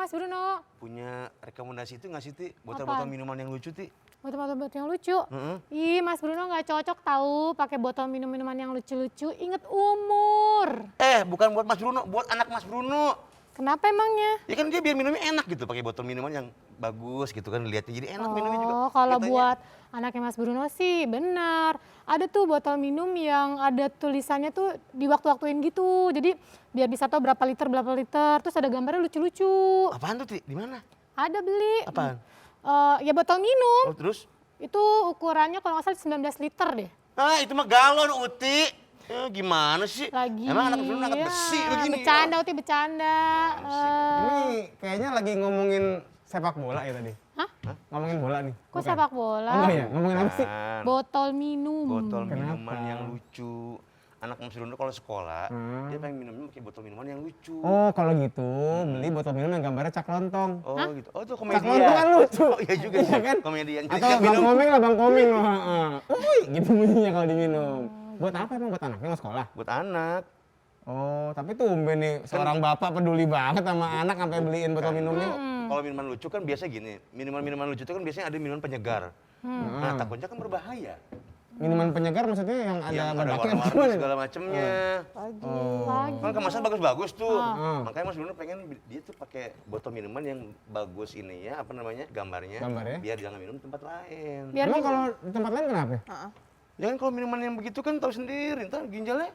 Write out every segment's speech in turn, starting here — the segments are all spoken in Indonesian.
Mas Bruno. Punya rekomendasi itu nggak sih, Ti? Botol-botol minuman yang lucu, Ti? Botol-botol yang lucu? Ih, Mas Bruno nggak cocok tahu pakai botol minuman yang lucu-lucu. Ingat umur. Bukan buat Mas Bruno, buat anak Mas Bruno. Kenapa emangnya? Ya kan dia biar minumnya enak gitu, pakai botol minuman yang bagus gitu kan, lihatnya jadi enak minumnya juga. Oh, kalau Katanya. buat anaknya Mas Bruno sih benar. Ada tuh botol minum yang ada tulisannya tuh di waktu-waktuin gitu. Jadi biar bisa tahu berapa liter, terus ada gambarnya lucu-lucu. Apaan tuh, Ti? Di mana? Ada beli. Apaan? Ya botol minum. Oh, terus? Itu ukurannya kalau nggak salah 19 liter deh. Ah, itu mah galon, Uti. Gimana sih? Lagi. Emang anak Bruno anak besi begini. Bercanda, Uti bercanda. Ini kayaknya lagi ngomongin sepak bola ya tadi. Hah? Ngomongin bola nih. Kok bukan? sepak bola? Oh, enggak ya? Ngomongin apa sih? Botol minum. Botol Kenapa? minuman yang lucu. Anak Mas Bruno kalau sekolah, dia pengen minumnya pakai botol minuman yang lucu. Oh, kalau gitu beli botol minum yang gambarnya cak lontong. Oh gitu. Oh itu Cak komedian. lontong kan lucu. Oh iya juga Iya sih. kan? Komedian. Atau Bang Komeng lah, Bang Komeng. Uy, gitu bunyinya kalau diminum. Buat apa emang? Buat anaknya mau sekolah? Buat anak. Oh, tapi tumben nih seorang bapak peduli banget sama anak sampai beliin botol minumnya. Kalau minuman lucu kan biasa gini. Minuman lucu itu kan biasanya ada minuman penyegar. Nah takutnya kan berbahaya. Minuman penyegar maksudnya yang ada Yang ada berdaki apa warna-warni gimana? segala macemnya. Lagi. Kan kemasan bagus-bagus tuh. Makanya Mas Bruno pengen dia tuh pakai botol minuman yang bagus ini ya, apa namanya, gambarnya. Gambarnya? Biar jangan minum di tempat lain. Biar Emang kalau di tempat lain kenapa? Ya kan kalau minuman yang begitu kan tahu sendiri, ntar ginjalnya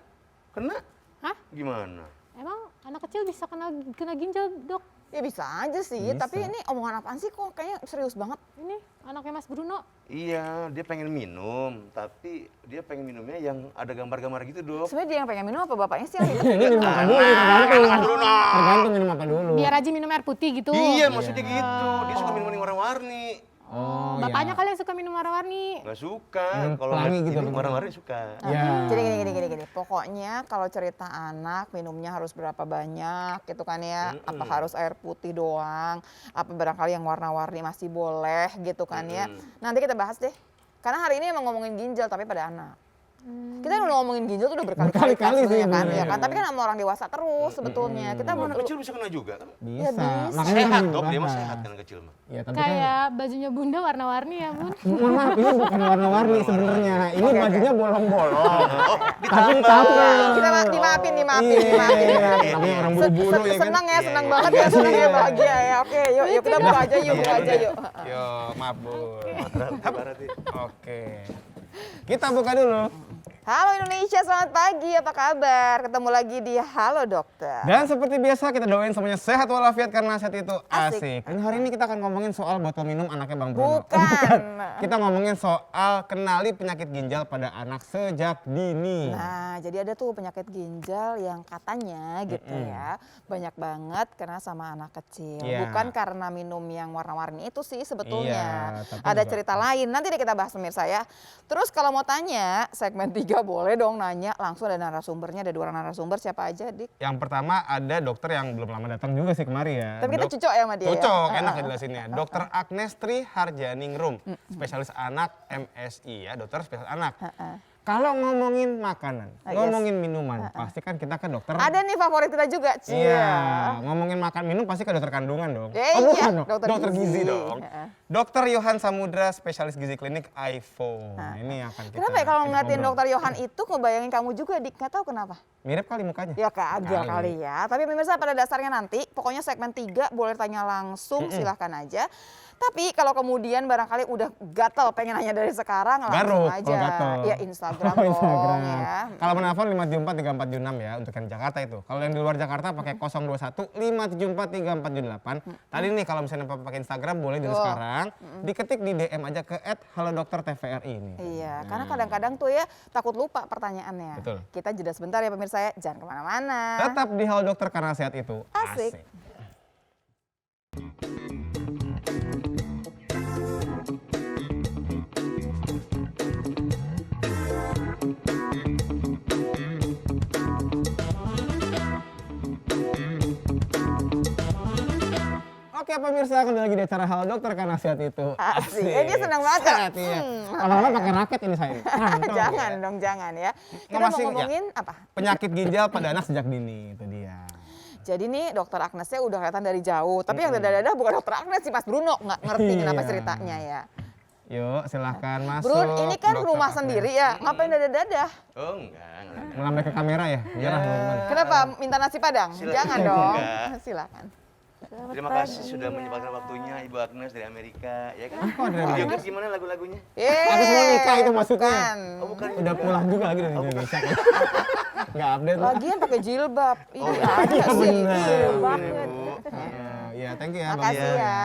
kena. Hah? Gimana? Emang anak kecil bisa kena ginjal, Dok? Ya bisa aja sih, Bisa. tapi ini omongan apaan sih kok kayaknya serius banget. Ini anaknya Mas Bruno. Iya, dia pengen minum, tapi dia pengen minumnya yang ada gambar-gambar gitu, Dok. Sebenarnya dia yang pengen minum apa bapaknya sih yang minum? Ini minum apa dulu, tergantung. Tergantung minum apa dulu. Biar aja minum air putih gitu. Iya, maksudnya gitu. Dia suka minuman yang warna-warni. Oh, Bapaknya iya. kali yang suka minum warna-warni. Nggak suka. Minum Kalau pelangi lihat gitu, ini minum. warna-warni suka. Ya. Jadi gini. Pokoknya kalau cerita anak minumnya harus berapa banyak gitu kan ya. Apa harus air putih doang. Apa barangkali yang warna-warni masih boleh gitu kan ya. Nanti kita bahas deh. Karena hari ini emang ngomongin ginjal tapi pada anak. Kita udah ngomongin ginjal tuh udah berkali-kali Berkali-kali sih kan, bener. ya kan. Tapi kan sama orang dewasa terus sebetulnya. Kita Anak mau kecil bisa kena juga kan? Bisa. bisa. Makanya Sehat, kan Dok. Dia mah dibahas. sehat kan anak kecil mah. Ya, tapi kan Kayak bajunya Bunda warna-warni ya, Bun. mohon maaf, ini bukan warna-warni sebenarnya. Ini bajunya bolong-bolong. Oh, Tapi ditambah. ditambah. kita dimaafin. Iya, namanya orang buru-buru ya kan. Senang ya, senang Iya, banget iya. ya, senang ya, bahagia ya. Oke, yuk kita buka aja yuk, buka aja yuk. Yo, maaf Bu. Berarti. Oke. Kita buka dulu. Halo Indonesia, selamat pagi, apa kabar? Ketemu lagi di Halo Dokter. Dan seperti biasa kita doain semuanya sehat walafiat karena sehat itu Asik. asik. Dan hari ini kita akan ngomongin soal botol minum anaknya Bang Bruno. Bukan. Kita ngomongin soal kenali penyakit ginjal pada anak sejak dini. Nah, jadi ada tuh penyakit ginjal yang katanya gitu ya, banyak banget kena sama anak kecil. Iya. Bukan karena minum yang warna-warni itu sih sebetulnya. Iya, tapi Ada juga- cerita lain, nanti deh kita bahas pemirsa ya. Terus kalau mau tanya, segmen 3 boleh dong nanya, langsung ada narasumbernya, ada 2 narasumber, siapa aja Dik? Yang pertama ada dokter yang belum lama datang juga sih kemari ya. Tapi kita cocok ya sama dia ya? Cocok, enak ya jelasinnya. Dokter Agnes Tri Harjaningrum, spesialis anak MSI ya, dokter spesialis anak. Kalau ngomongin makanan, Yes. ngomongin minuman, pasti kan kita ke dokter. Ada nih favorit kita juga, Cia. Iya, ngomongin makan minum pasti ke dokter kandungan dong. Ya, Oh iya, bukan dong, dokter dokter gizi gizi. dong. Heeh. Dokter Yohan Samudra, spesialis gizi klinik iPhone. Ini akan kita Kenapa ya kalau kita ngeliatin ngobrol. dokter Yohan itu ngebayangin kamu juga, Dik? Nggak tahu kenapa. Mirip kali mukanya. Ya kagak Kali. kali ya. Tapi pemirsa pada dasarnya nanti, pokoknya segmen 3 boleh tanya langsung, silahkan aja. Tapi kalau kemudian barangkali udah gatel pengen nanya dari sekarang, langsung Garuk, aja. kalau gatel. Ya Instagram Oh, dong Instagram. ya. Kalau menelpon 574-3476 ya untuk yang di Jakarta itu. Kalau yang di luar Jakarta pakai 021-574-3478. Tadi nih kalau misalnya pakai Instagram boleh dari sekarang. Diketik di DM aja ke @halodokterdtvri ini. Iya, karena kadang-kadang tuh ya takut lupa pertanyaannya. Betul. Kita jeda sebentar ya pemirsa ya, jangan kemana-mana. Tetap di Halo Dokter karena sehat itu Asik. asik. Oke pemirsa, kembali lagi di acara Halo Dokter karena sehat itu Asik. Dia senang banget. Sehat, iya. Lama-lama pakai raket ini saya. Jangan dong, jangan ya. Kita masih- mau ngomongin apa? Penyakit ginjal pada anak sejak dini, itu dia. Jadi nih dokter Agnesnya udah kelihatan dari jauh, tapi yang dada-dada bukan dokter Agnes sih Mas Bruno, nggak ngerti kenapa Iya. ceritanya ya. Yuk silahkan masuk. Brun, ini kan Dokter rumah Agnes. sendiri ya, ngapain dada-dada? Oh enggak. Melambai ke kamera ya? Biar teman-teman. Kenapa? Minta nasi padang? Silakan. Jangan dong, Enggak. silakan. Terima kasih sudah menyempatkan waktunya Ibu Agnes dari Amerika, ya kan? Kok dari Video Amerika? clip gimana lagu-lagunya? Habis mau nikah itu maksudnya. Bukan. Oh bukan. Udah pulang juga lagi dari Indonesia kan? Nggak update. Lagian pakai jilbab. Ini iya, ada sih. bener. banget. Iya, thank you ya Bang. Makasih ya.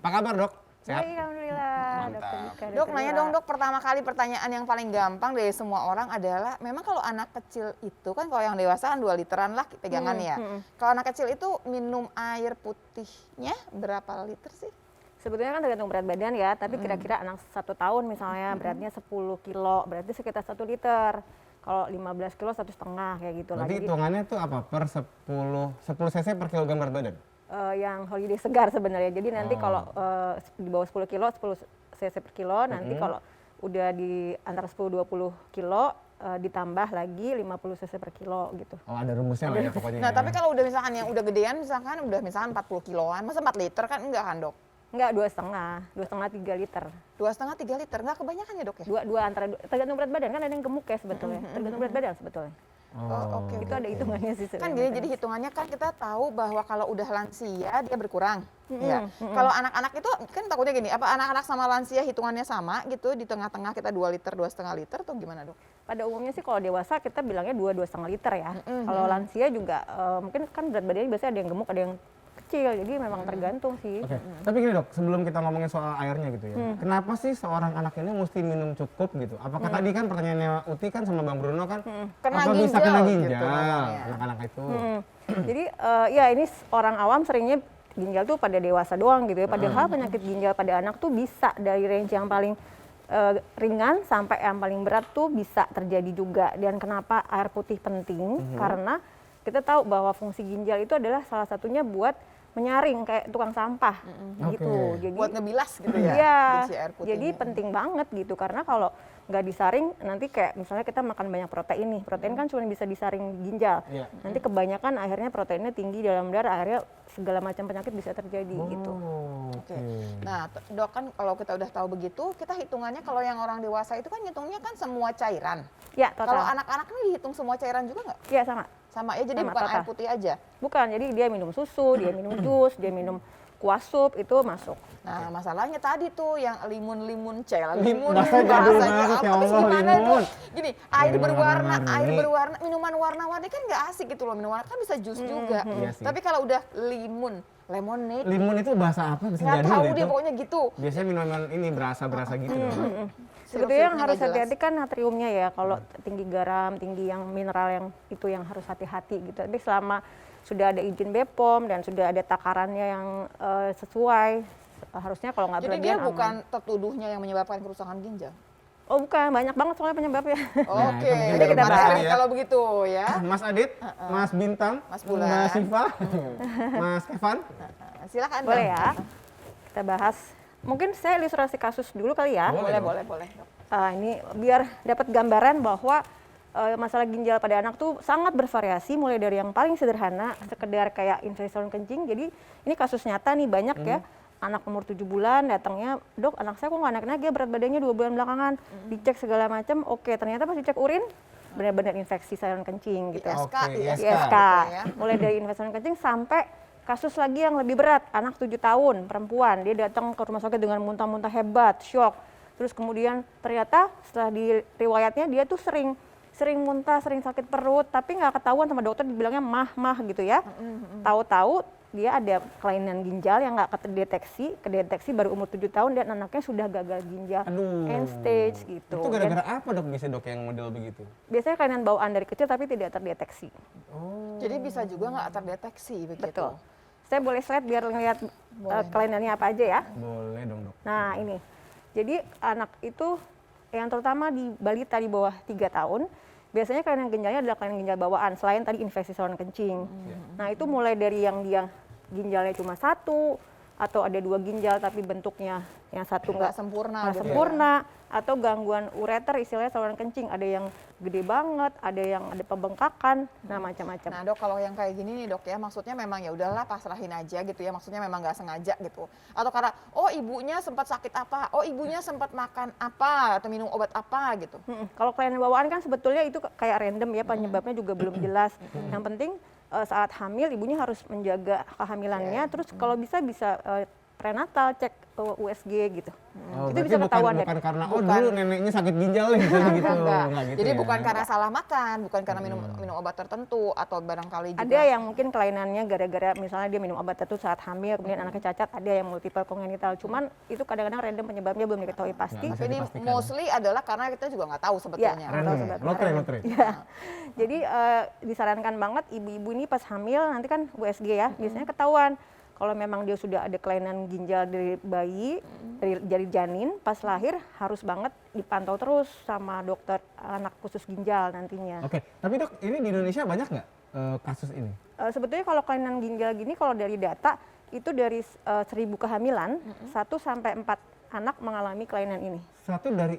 Apa kabar dok? Sehat? Baik, alhamdulillah. Mantap. Dokter Dika, Dok, Dokter nanya Lila. dong dok, pertama kali pertanyaan yang paling gampang dari semua orang adalah, memang kalau anak kecil itu kan, kalau yang dewasa kan 2 literan lah pegangan ya. Kalau anak kecil itu minum air putihnya berapa liter sih? Sebetulnya kan tergantung berat badan ya, tapi kira-kira anak 1 tahun misalnya beratnya 10 kilo, berarti sekitar 1 liter. Kalau 15 kilo 1,5 kayak gitu lah. Nanti Jadi hitungannya tuh apa? Per 10 cc per kilogram berat badan? yang holiday segar sebenarnya. Jadi nanti kalau di bawah 10 kilo 10 cc per kilo, nanti kalau udah di antara 10-20 kilo ditambah lagi 50 cc per kilo gitu. Oh ada rumusnya lah ya pokoknya. Nah, ya. tapi kalau udah misalkan yang udah gedean, misalkan udah misalkan 40 kiloan, masa 4 liter kan enggak kan dok? Enggak, 2,5 3 liter. 2,5-3 liter, enggak kebanyakan ya dok ya? Tergantung berat badan, kan ada yang gemuk ya sebetulnya. Tergantung berat badan sebetulnya. Oh, oke. Itu ada hitungannya sih Kan sebenarnya. gini, jadi hitungannya kan kita tahu bahwa kalau udah lansia dia berkurang. Ya. Kalau anak-anak itu kan takutnya gini, apa anak-anak sama lansia hitungannya sama gitu, di tengah-tengah kita 2 liter, 2,5 liter atau gimana dok? Pada umumnya sih kalau dewasa kita bilangnya 2-2,5 liter ya. Kalau lansia juga mungkin kan berat badannya biasanya ada yang gemuk, ada yang kecil. Jadi memang tergantung sih. Oke, tapi gini dok, sebelum kita ngomongin soal airnya gitu ya, kenapa sih seorang anak ini mesti minum cukup gitu? Apakah tadi kan pertanyaannya Uti kan sama Bang Bruno kan, Kena apa bisa ginjal kena gitu ginjal namanya. anak-anak itu? Jadi ya ini orang awam seringnya ginjal tuh pada dewasa doang gitu ya. Padahal penyakit ginjal pada anak tuh bisa dari range yang paling ringan sampai yang paling berat tuh bisa terjadi juga. Dan kenapa air putih penting? Karena kita tahu bahwa fungsi ginjal itu adalah salah satunya buat menyaring kayak tukang sampah gitu. Oke. Jadi Buat ngebilas gitu ya? iya, isi air putihnya. jadi penting banget gitu karena kalau nggak disaring nanti kayak misalnya kita makan banyak protein nih, protein kan cuma bisa disaring ginjal. Iya. Nanti kebanyakan akhirnya proteinnya tinggi dalam darah, akhirnya segala macam penyakit bisa terjadi gitu. Oh, Oke. Nah, dok kan kalau kita udah tahu begitu, kita hitungannya kalau yang orang dewasa itu kan hitungnya kan semua cairan. Ya, Kalau total. anak-anak ini dihitung semua cairan juga nggak? Ya sama. Sama ya, jadi Sama, bukan total. air putih aja. Bukan, jadi dia minum susu, dia minum jus, dia minum kuah sup itu masuk. Nah, masalahnya tadi tuh yang limun-limun limun bahasa jadul banget, ya Tapi Allah, gimana limun. dong? Gini, air Minuman berwarna, warna-warni. minuman warna-warni kan nggak asik gitu loh. Minuman kan bisa jus juga. Iya sih. Tapi kalau udah lemonade, Limun itu bahasa apa? Bisa nggak jadul tahu deh dia itu. pokoknya gitu. Biasanya minuman ini berasa-berasa gitu dong. Sebetulnya yang Sirup-sirupnya harus nggak jelas. hati-hati kan natriumnya ya. Kalau tinggi garam, tinggi yang mineral yang itu yang harus hati-hati gitu. Tapi selama sudah ada izin BPOM dan sudah ada takarannya yang sesuai, harusnya kalau nggak Jadi berlebihan dia bukan aman. tertuduhnya yang menyebabkan kerusakan ginjal. Oh bukan, banyak banget soalnya penyebabnya. Oke, itu mungkin baru kita bahas bahas ya. kalau begitu ya. Mas Adit, Mas Bintang, Mas Bulan. Mbak Siva, Mas Evan. Silakan. Boleh Dok. ya, kita bahas. Mungkin saya ilustrasi kasus dulu kali ya. Boleh. Boleh. Dok. Ini biar dapat gambaran bahwa masalah ginjal pada anak tuh sangat bervariasi, mulai dari yang paling sederhana, sekedar kayak infeksi saluran kencing. Jadi ini kasus nyata nih banyak ya, anak umur 7 bulan datangnya, dok anak saya kok nggak naik-naik ya, berat badannya 2 bulan belakangan, dicek segala macam, oke ternyata pas dicek urin, benar-benar infeksi saluran kencing gitu. ISK, Oke, ISK. ISK, ya. mulai dari infeksi saluran kencing sampai kasus lagi yang lebih berat, anak 7 tahun, perempuan, dia datang ke rumah sakit dengan muntah-muntah hebat, shock. Terus kemudian ternyata setelah di riwayatnya dia tuh sering muntah, sering sakit perut, tapi nggak ketahuan sama dokter, dibilangnya mah gitu ya. Tahu-tahu dia ada kelainan ginjal yang nggak kedeteksi baru umur 7 tahun dan anaknya sudah gagal ginjal, Aduh. end stage gitu. Itu Dan gara-gara apa dok bisa dok yang model begitu? biasanya kelainan bawaan dari kecil tapi tidak terdeteksi. Jadi bisa juga nggak terdeteksi begitu. Betul. Saya boleh slide biar ngeliat kelainannya apa aja ya. Boleh dong dok. Nah ini, jadi anak itu yang terutama di balita di bawah 3 tahun, biasanya kelainan ginjalnya adalah kelainan ginjal bawaan, selain tadi infeksi saluran kencing. Nah itu mulai dari yang dia ginjalnya cuma 1, atau ada 2 ginjal tapi bentuknya yang satu Nggak nggak sempurna nggak gitu ya. sempurna, atau gangguan ureter istilahnya saluran kencing, ada yang gede banget, ada yang ada pembengkakan, nah macam-macam. Nah dok, kalau yang kayak gini nih dok ya, maksudnya memang ya udahlah pasrahin aja gitu ya, maksudnya memang nggak sengaja gitu. Atau karena, oh ibunya sempat sakit apa, oh ibunya sempat makan apa, atau minum obat apa gitu. Kalau kelainan bawaan kan sebetulnya itu kayak random ya, penyebabnya juga belum jelas. Yang penting saat hamil ibunya harus menjaga kehamilannya, terus kalau bisa prenatal, cek USG gitu. Oh, Itu berarti bisa ketahuan bukan dari karena dulu neneknya sakit ginjal gitu. Enggak. Enggak gitu Jadi ya. bukan karena salah makan, bukan karena minum obat tertentu, atau barangkali juga ada yang mungkin kelainannya gara-gara misalnya dia minum obat tertentu saat hamil, kemudian anaknya cacat, ada yang multiple congenital. Cuman itu kadang-kadang random penyebabnya belum diketahui pasti. Nggak Tapi ini dipastikan. mostly adalah karena kita juga nggak tahu sebetulnya. Ya, Random ya? Lotre. Ya. Jadi disarankan banget ibu-ibu ini pas hamil nanti kan USG ya, biasanya ketahuan. Kalau memang dia sudah ada kelainan ginjal dari bayi, dari janin, pas lahir harus banget dipantau terus sama dokter anak khusus ginjal nantinya. Oke, tapi dok, ini di Indonesia banyak nggak kasus ini? Sebetulnya kalau kelainan ginjal gini, kalau dari data itu dari 1000 kehamilan, 1 sampai 4 anak mengalami kelainan ini. Satu dari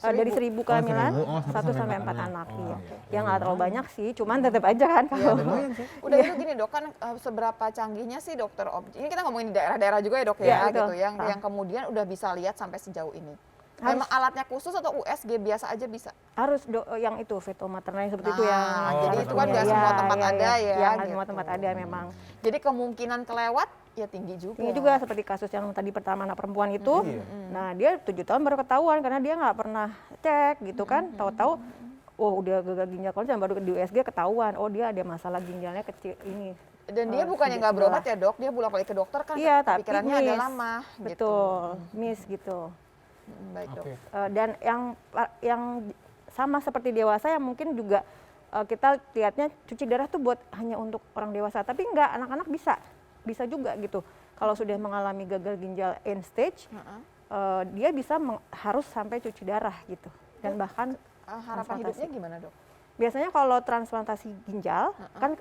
Dari 1000 kehamilan, 1000. Oh, 1 sampai 4 anak. anak. Oh, Iya. iya. Ya nggak terlalu banyak sih, cuman tetap aja kan kalau Lumayan sih. Udah gitu gini dok, kan seberapa canggihnya sih dokter objek, ini kita ngomongin di daerah-daerah juga ya dok Ya, ya, betul. gitu, yang kemudian udah bisa lihat sampai sejauh ini. Harus. Memang alatnya khusus atau USG biasa aja bisa? harus yang itu fetal maternal yang seperti itu yang jadi harus itu kan punya. nggak semua tempat ada ya, Ya, nggak gitu. semua tempat ada memang. Jadi kemungkinan kelewat ya tinggi juga. Ini juga seperti kasus yang tadi pertama anak perempuan itu. Nah, dia 7 tahun baru ketahuan karena dia nggak pernah cek gitu kan. Tahu-tahu oh udah gagal ginjal kronis dan baru di USG ketahuan oh dia ada masalah ginjalnya kecil ini. Dan dia bukannya nggak sebelah. berobat ya dok, dia bolak-balik ke dokter kan, Iya, tapi pikirannya miss. ada lama gitu. Betul, miss gitu. Baik dok. Oke. Dan yang sama seperti dewasa yang mungkin juga kita lihatnya cuci darah tuh buat hanya untuk orang dewasa, tapi enggak, anak-anak bisa juga gitu. Kalau sudah mengalami gagal ginjal end stage, dia bisa harus sampai cuci darah gitu. Dan bahkan Harapan hidupnya gimana dok? biasanya kalau transplantasi ginjal kan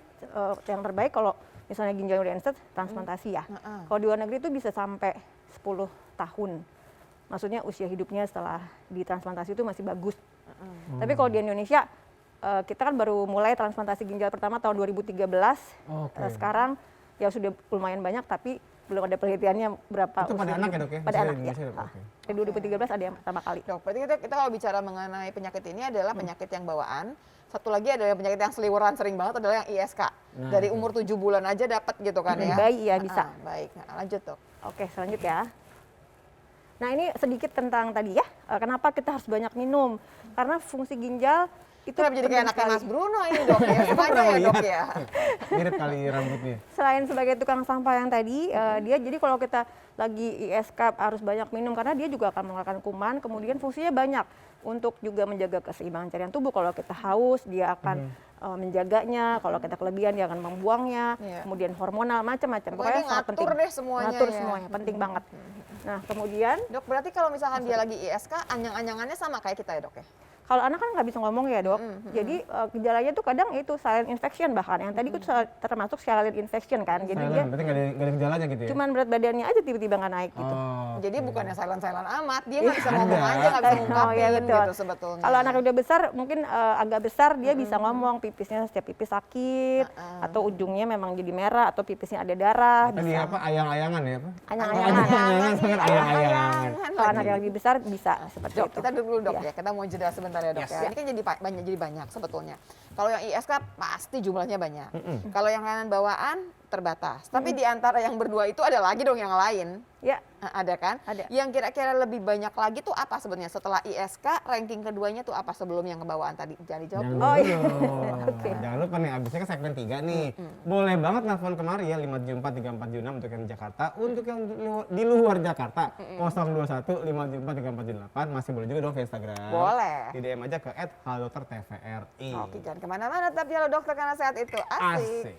yang terbaik kalau misalnya ginjal udah end stage transplantasi ya. Kalau di luar negeri itu bisa sampai 10 tahun. Maksudnya usia hidupnya setelah ditransplantasi itu masih bagus. Tapi kalau di Indonesia kita kan baru mulai transplantasi ginjal pertama tahun 2013. Oke. Sekarang ya sudah lumayan banyak tapi belum ada penelitiannya berapa Itu pada usia anak hidup. ya, Dok, ya? Pada Bisa anak di ya. Indonesia, oke. Dari 2013 ada yang pertama kali. Dok, berarti kita kalau bicara mengenai penyakit ini adalah penyakit yang bawaan. Satu lagi adalah penyakit yang seliweran sering banget adalah yang ISK. Dari umur 7 bulan aja dapat gitu kan ya. Bayi ya bisa. Baik, lanjut dok. Oke, selanjutnya. Nah, ini sedikit tentang tadi ya, kenapa kita harus banyak minum. Karena fungsi ginjal itu Kenapa jadi kayak penting anaknya sekali. Mas Bruno ini dok ya? Sengaja ya dok ya? Mirip kali rambutnya. Selain sebagai tukang sampah yang tadi, dia jadi kalau kita lagi ISK harus banyak minum karena dia juga akan mengeluarkan kuman, kemudian fungsinya banyak untuk juga menjaga keseimbangan cairan tubuh. Kalau kita haus, dia akan menjaganya, kalau kita kelebihan dia akan membuangnya, Iya. kemudian hormonal macam-macam. Pokoknya dia sangat penting. ngatur deh semuanya Ngatur ya. semuanya, penting banget. Nah, kemudian Dok, berarti kalau misalkan dia lagi ISK, anyang-anyangannya sama kayak kita ya dok ya? kalau anak kan nggak bisa ngomong ya dok, jadi gejalanya tuh kadang itu silent infection bahkan. Yang tadi itu termasuk silent infection kan, jadi dia Silent, berarti nggak ada gejalanya gitu ya? cuman berat badannya aja tiba-tiba nggak naik gitu. Oh, Jadi oke. bukannya silent-silent amat, dia nggak bisa ngomong Ada. aja, nggak bisa Oh, ngungkapin iya, betul. gitu sebetulnya. Kalau anak udah besar mungkin agak besar dia bisa ngomong pipisnya setiap pipis sakit atau ujungnya memang jadi merah atau pipisnya ada darah. Tadi Bisa. apa ayang-ayangan ya apa? Ayang-ayangan. Ayang-ayangan, sangat ayang-ayangan. Kalau anak yang lebih besar bisa seperti Dok, itu. kita dulu dok Iya. ya, kita mau jeda sebentar ya dok ya. Ini kan jadi banyak sebetulnya. Kalau yang ISK pasti jumlahnya banyak. Kalau yang kelainan bawaan terbatas. Tapi di antara yang berdua itu ada lagi dong yang lain. Ya, Ada kan? Ada. Yang kira-kira lebih banyak lagi tuh apa sebenarnya? Setelah ISK, ranking keduanya tuh apa sebelum yang kebawaan tadi? Jangan dijawab. Jangan dulu. Oh, iya. lupa. Oke. Jangan lupa nih, abisnya kan segmen 3 nih. Boleh banget nelfon kemari ya, 5743476 untuk yang di Jakarta. Untuk yang di luar Jakarta, 021 5743478. Masih boleh juga dong ke Instagram. Boleh. Di DM aja ke @halodoktertvri. Oke, jangan kemana-mana, tapi kalau dokter karena sehat itu asik. Asik.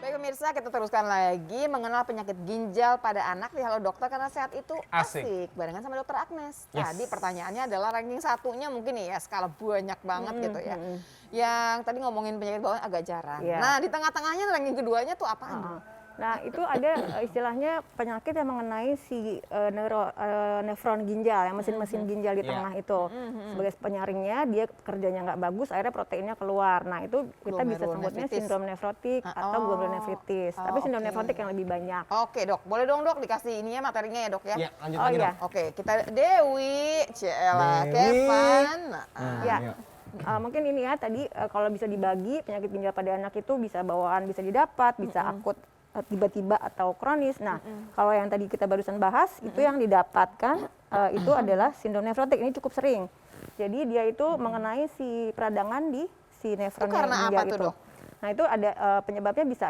Baik pemirsa, kita teruskan lagi mengenal penyakit ginjal pada anak di Halo Dokter karena sehat itu Asik. asik. Barengan sama Dokter Agnes. Yes. Tadi pertanyaannya adalah ranking satunya mungkin ya skala banyak banget gitu ya. Yang tadi ngomongin penyakit bawaan agak jarang. Iya. Nah di tengah-tengahnya ranking keduanya tuh apaan? Nah, itu ada istilahnya penyakit yang mengenai si nefron ginjal, yang mesin-mesin ginjal di Iya. tengah itu. Sebagai penyaringnya, dia kerjanya nggak bagus, akhirnya proteinnya keluar. Nah, itu kita bisa sebutnya Glomerulonefritis. sindrom nefrotik atau glomerulonefritis. Tapi sindrom oke. nefrotik yang lebih banyak. Oke dok, boleh dong dok dikasih ininya materinya ya dok ya? Ya, lanjut Oh lagi iya. dong. Oke, kita Dewi, Ciela, Dewi. Kevan. Nah, Ya. Iya. Mungkin ini ya tadi kalau bisa dibagi penyakit ginjal pada anak itu bisa bawaan bisa didapat, bisa akut tiba-tiba atau kronis. Nah, kalau yang tadi kita barusan bahas itu yang didapatkan itu adalah sindrom nefrotik. Ini cukup sering. Jadi dia itu mengenai si peradangan di si nefron karena ginjal apa tuh, itu. Dok? Nah, itu ada penyebabnya bisa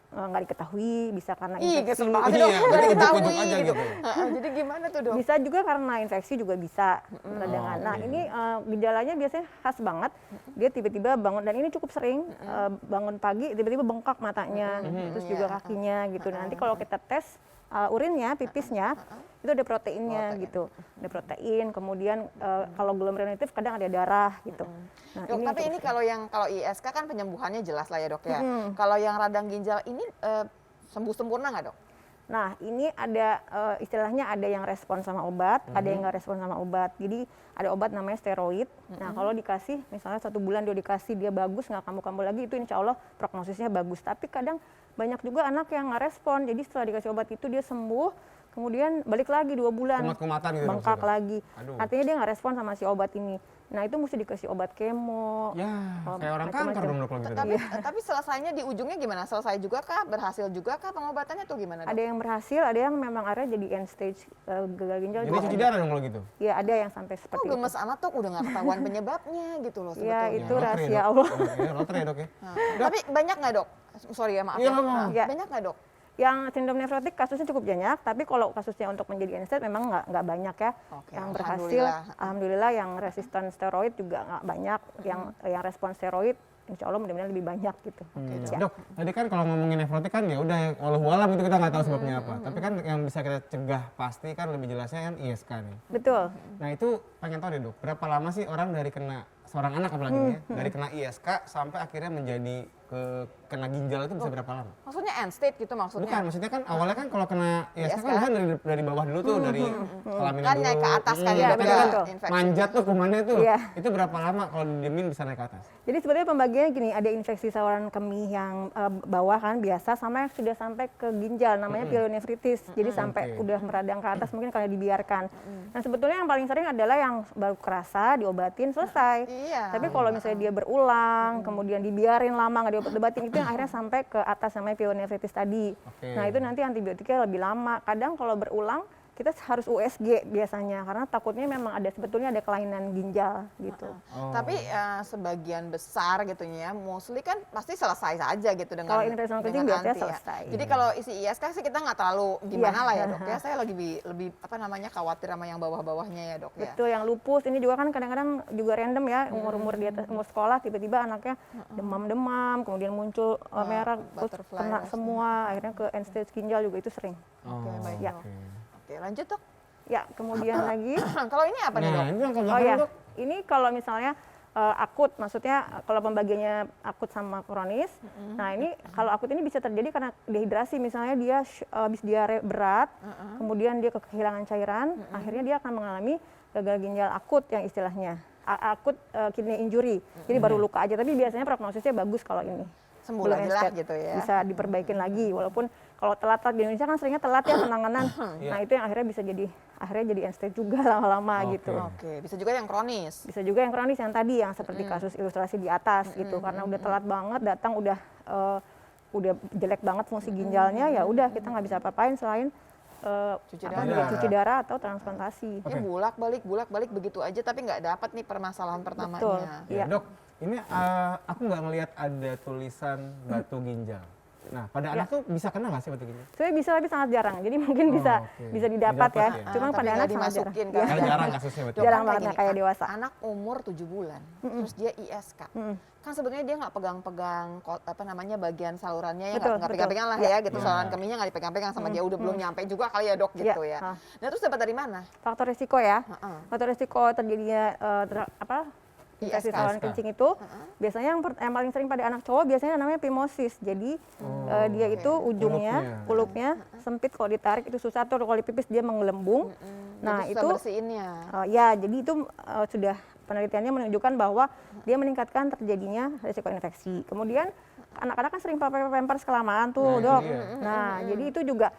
nggak diketahui, bisa karena Ih, infeksi. kesel banget Iya, dok, jadi nggak diketahui ujuk-ujuk aja gitu. gitu. Jadi gimana tuh dok? Bisa juga karena infeksi juga bisa peradangan. Nah, ini gejalanya biasanya khas banget. Dia tiba-tiba bangun dan ini cukup sering bangun pagi tiba-tiba bengkak matanya, terus juga kakinya gitu. Nanti kalau kita tes urinnya, pipisnya itu ada proteinnya gitu. Ada protein, kemudian kalau glomerulonefritis kadang ada darah gitu. Nah, Dok, tapi cukup ini sering. kalau ISK kan penyembuhannya jelas lah ya dok ya. Kalau yang radang ginjal ini sembuh sempurna nggak dok? Nah, ini ada istilahnya ada yang respon sama obat, ada yang nggak respon sama obat. Jadi ada obat namanya steroid. Nah, kalau dikasih misalnya 1 bulan dia dikasih dia bagus nggak kambuh-kambuh lagi itu insya Allah prognosisnya bagus. Tapi kadang banyak juga anak yang nggak respon. Jadi setelah dikasih obat itu dia sembuh, kemudian balik lagi 2 bulan Kumat-kumatan gitu dong, bengkak Dok? lagi. Aduh. Artinya dia nggak respon sama si obat ini. Nah, itu mesti dikasih obat kemo. Ya, Oh, kayak orang kanker macam-macam. dong dok kalau gitu. Tapi tapi selesainya di ujungnya gimana? Selesai juga kah? Berhasil juga kah pengobatannya tuh gimana dok? Ada yang berhasil, ada yang memang akhirnya jadi end stage gagal ginjal. Jadi juga cuci ada. darah dong kalau gitu. Ya, ada yang sampai Oh seperti itu. gemes amat dok, udah nggak ketahuan penyebabnya gitu loh Ya, sebetulnya. itu lotre, rahasia Dok. Allah. Ya, lotre ya dok ya. Nah, tapi banyak nggak dok? Sorry ya maaf Iya, ya. nggak apa-apa. Nah, Ya. banyak nggak dok? Yang sindrom nefrotik kasusnya cukup banyak, tapi kalau kasusnya untuk menjadi NSAID memang nggak banyak ya. Oke, Yang berhasil, alhamdulillah. alhamdulillah yang resisten steroid juga nggak banyak, yang respon steroid insya Allah mudah-mudahan lebih banyak gitu. Ya. Dok, tadi kan kalau ngomongin nefrotik kan ya udah walau alam itu kita nggak tahu sebabnya apa. Tapi kan yang bisa kita cegah pasti kan lebih jelasnya kan ISK nih. Betul. Nah itu pengen tahu deh dok, berapa lama sih orang dari kena seorang anak apalagi nih ya, dari kena ISK sampai akhirnya menjadi kena ginjal itu bisa berapa lama? Maksudnya end state gitu maksudnya? Bukan, maksudnya kan awalnya kan kalau kena ISK ISK. kan biasanya dari bawah dulu tuh, dari kelamin Kan dulu. naik ke atas kan ya, kan betul, kan betul. infeksi. manjat tuh kumannya tuh. Iya. Itu berapa lama kalau didiemin bisa naik ke atas? Jadi sebenarnya pembagiannya gini, ada infeksi saluran kemih yang bawah kan biasa, sama yang sudah sampai ke ginjal, namanya pielonefritis. Jadi sampai Oke. udah meradang ke atas mungkin karena dibiarkan. Nah sebetulnya yang paling sering adalah yang baru kerasa, diobatin, selesai. Iya. Tapi kalau misalnya dia berulang, kemudian dibiarin lama nggak diobat-obatin, itu yang akhirnya sampai ke atas namanya pielonefritis tadi. Oke. Nah itu nanti antibiotiknya lebih lama. Kadang kalau berulang kita harus USG biasanya karena takutnya memang ada sebetulnya ada kelainan ginjal gitu. Oh. Tapi sebagian besar gitu ya, mostly kan pasti selesai saja gitu dengan Kalau infeksi kecil dengan biasanya anti ya. selesai. Jadi kalau isi ISK sih kita nggak terlalu gimana Iya. lah ya dok ya. Saya lebih apa namanya khawatir sama yang bawah-bawahnya ya dok ya. Betul, yang lupus ini juga kan kadang-kadang juga random ya, umur-umur di atas umur sekolah tiba-tiba anaknya demam-demam, kemudian muncul merah, terus butterfly kena rash. semua, akhirnya ke end stage ginjal juga itu sering. Oh, baik, Ya. oke. Oke lanjut dok. Ya, kemudian lagi, Kalau ini apa nih dok? Nah, ini yang ke oh belakang ya, dok. ini kalau misalnya akut, maksudnya kalau pembagiannya akut sama kronis, nah ini kalau akut ini bisa terjadi karena dehidrasi, misalnya dia habis diare berat, kemudian dia kehilangan cairan, akhirnya dia akan mengalami gagal ginjal akut yang istilahnya, akut kidney injury, jadi baru luka aja, tapi biasanya prognosisnya bagus kalau ini. Sembuh Belum lagi lah end stage. gitu ya. Bisa diperbaikin lagi, walaupun kalau telat di Indonesia kan seringnya telat ya penanganan, nah itu yang akhirnya bisa jadi end stage juga lama-lama Oke. gitu. Oke, bisa juga yang kronis. Bisa juga yang kronis yang tadi yang seperti kasus ilustrasi di atas gitu, karena udah telat banget datang udah jelek banget fungsi ginjalnya, ya udah kita nggak bisa apa-apain selain Cuci apa, darah. cuci darah atau transplantasi. Ini bulak-balik begitu aja tapi nggak dapat nih permasalahan pertamanya. Betul. Ya, Iya. dok, ini aku nggak ngelihat ada tulisan batu ginjal. Nah, pada anak tuh bisa kena nggak sih batu ginjal? Sebenarnya bisa tapi sangat jarang. Jadi mungkin Oh, bisa oke. bisa didapat ya. Didapat ya. Cuma Tapi pada nggak anak sangat jarang. dimasukin Iya. kan? Jarang kasusnya betul. Jarang Dok, banget kayak kayak gini, dewasa. Anak umur 7 bulan, terus dia ISK. Kan sebenarnya dia nggak pegang-pegang apa namanya bagian salurannya ya, Betul, nggak betul. pegang-pegang lah Ya. ya gitu. Ya. Saluran kemihnya nggak dipegang-pegang sama dia, udah belum nyampe juga kali ya dok gitu Ya. ya. Nah terus dapat dari mana? Faktor risiko ya. Heeh. Faktor risiko terjadinya infeksi ISK. saluran kencing itu biasanya yang paling sering pada anak cowok biasanya namanya phimosis. Jadi dia itu ujungnya kulupnya sempit, kalau ditarik itu susah, tuh kalau dipipis dia menggelembung. Nah Jadi itu susah bersihinnya. ya jadi itu sudah penelitiannya menunjukkan bahwa dia meningkatkan terjadinya risiko infeksi. Kemudian anak-anak kan sering pakai pampers kelamaan tuh, Nah, itu Dok. dia. Nah, jadi itu juga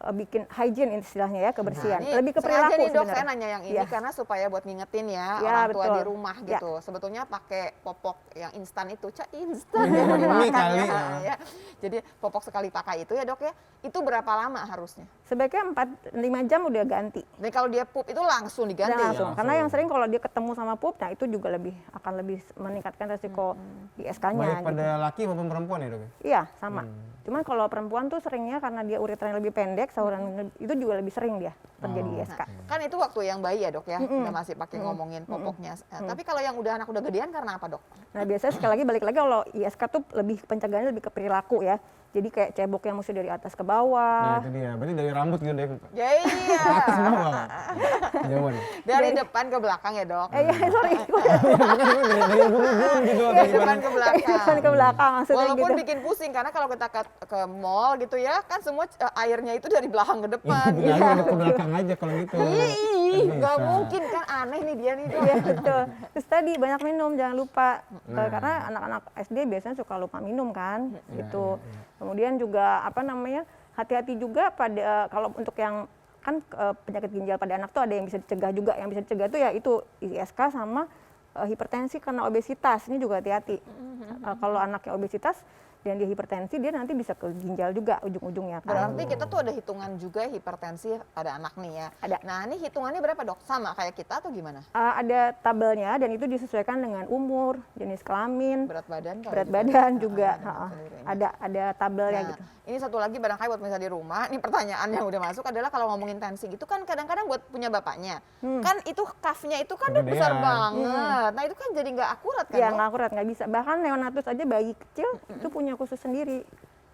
bikin hygiene istilahnya ya, kebersihan. Ini lebih ke sengaja perilaku nih dok, saya sebenarnya. nanya yang ini Iya. karena supaya buat ngingetin ya, Ya, orang tua betul. di rumah Ya. gitu. Sebetulnya pakai popok yang instan itu, instan ya, Ini dimakan kali, ya. ya. Ya. Jadi popok sekali pakai itu ya dok ya, itu berapa lama harusnya? Sebaiknya 4-5 jam udah ganti. Dan kalau dia pup itu langsung diganti. Dan langsung. Ya, Karena langsung. yang sering kalau dia ketemu sama pup, nah itu juga akan lebih meningkatkan resiko ISK-nya. Baik pada laki maupun perempuan ya dok? Iya, sama. Cuman kalau perempuan tuh seringnya karena dia uretranya lebih pendek, saluran itu juga lebih sering dia terjadi ISK. Kan itu waktu yang bayi ya dok ya, udah masih pakai ngomongin popoknya. Tapi kalau yang anak udah gedean karena apa dok? Nah biasanya sekali lagi balik lagi kalau ISK tuh lebih pencegahannya lebih ke perilaku ya. Jadi kayak cebok yang mesti dari atas ke Nah bawah. itu dia, berarti dari rambut gitu deh. Ya iya, Atas bawah. Jauhan. dari depan ke belakang ya dok. Iya sorry. Makanya dari ujung-ujung gitu. Dari depan ke Dari belakang. depan ke belakang maksudnya Walaupun gitu. bikin pusing karena kalau kita ke mall gitu ya, kan semua airnya itu dari belakang ke depan. Bilangnya ada ke belakang aja kalau gitu. Ih, nggak Bisa. mungkin kan, aneh nih dia nih dok. Iya betul. Terus tadi banyak minum, jangan lupa. Karena anak-anak SD biasanya suka lupa minum kan, gitu. Kemudian juga apa namanya, hati-hati juga pada kalau untuk yang kan penyakit ginjal pada anak tuh ada yang bisa dicegah juga. Yang bisa dicegah tuh ya itu ISK sama hipertensi karena obesitas. Ini juga hati-hati. Kalau anaknya obesitas dan dia hipertensi, dia nanti bisa ke ginjal juga ujung-ujungnya. Kan? Berarti kita tuh ada hitungan juga hipertensi pada anak nih ya. Ada. Nah ini hitungannya berapa dok? Sama kayak kita atau gimana? Ada tabelnya dan itu disesuaikan dengan umur, jenis kelamin, Berat badan kali berat juga. badan juga. Dengan seluruhnya. Ada tabelnya Nah, gitu. ini satu lagi barangkali buat pemirsa di rumah, ini pertanyaan yang udah masuk adalah kalau ngomongin tensi itu kan kadang-kadang buat punya bapaknya, kan itu cuff-nya itu kan udah besar Kegedean. banget, nah itu kan jadi nggak akurat kan Ya dok? nggak akurat, nggak bisa. Bahkan neonatus aja bayi kecil itu punya khusus sendiri.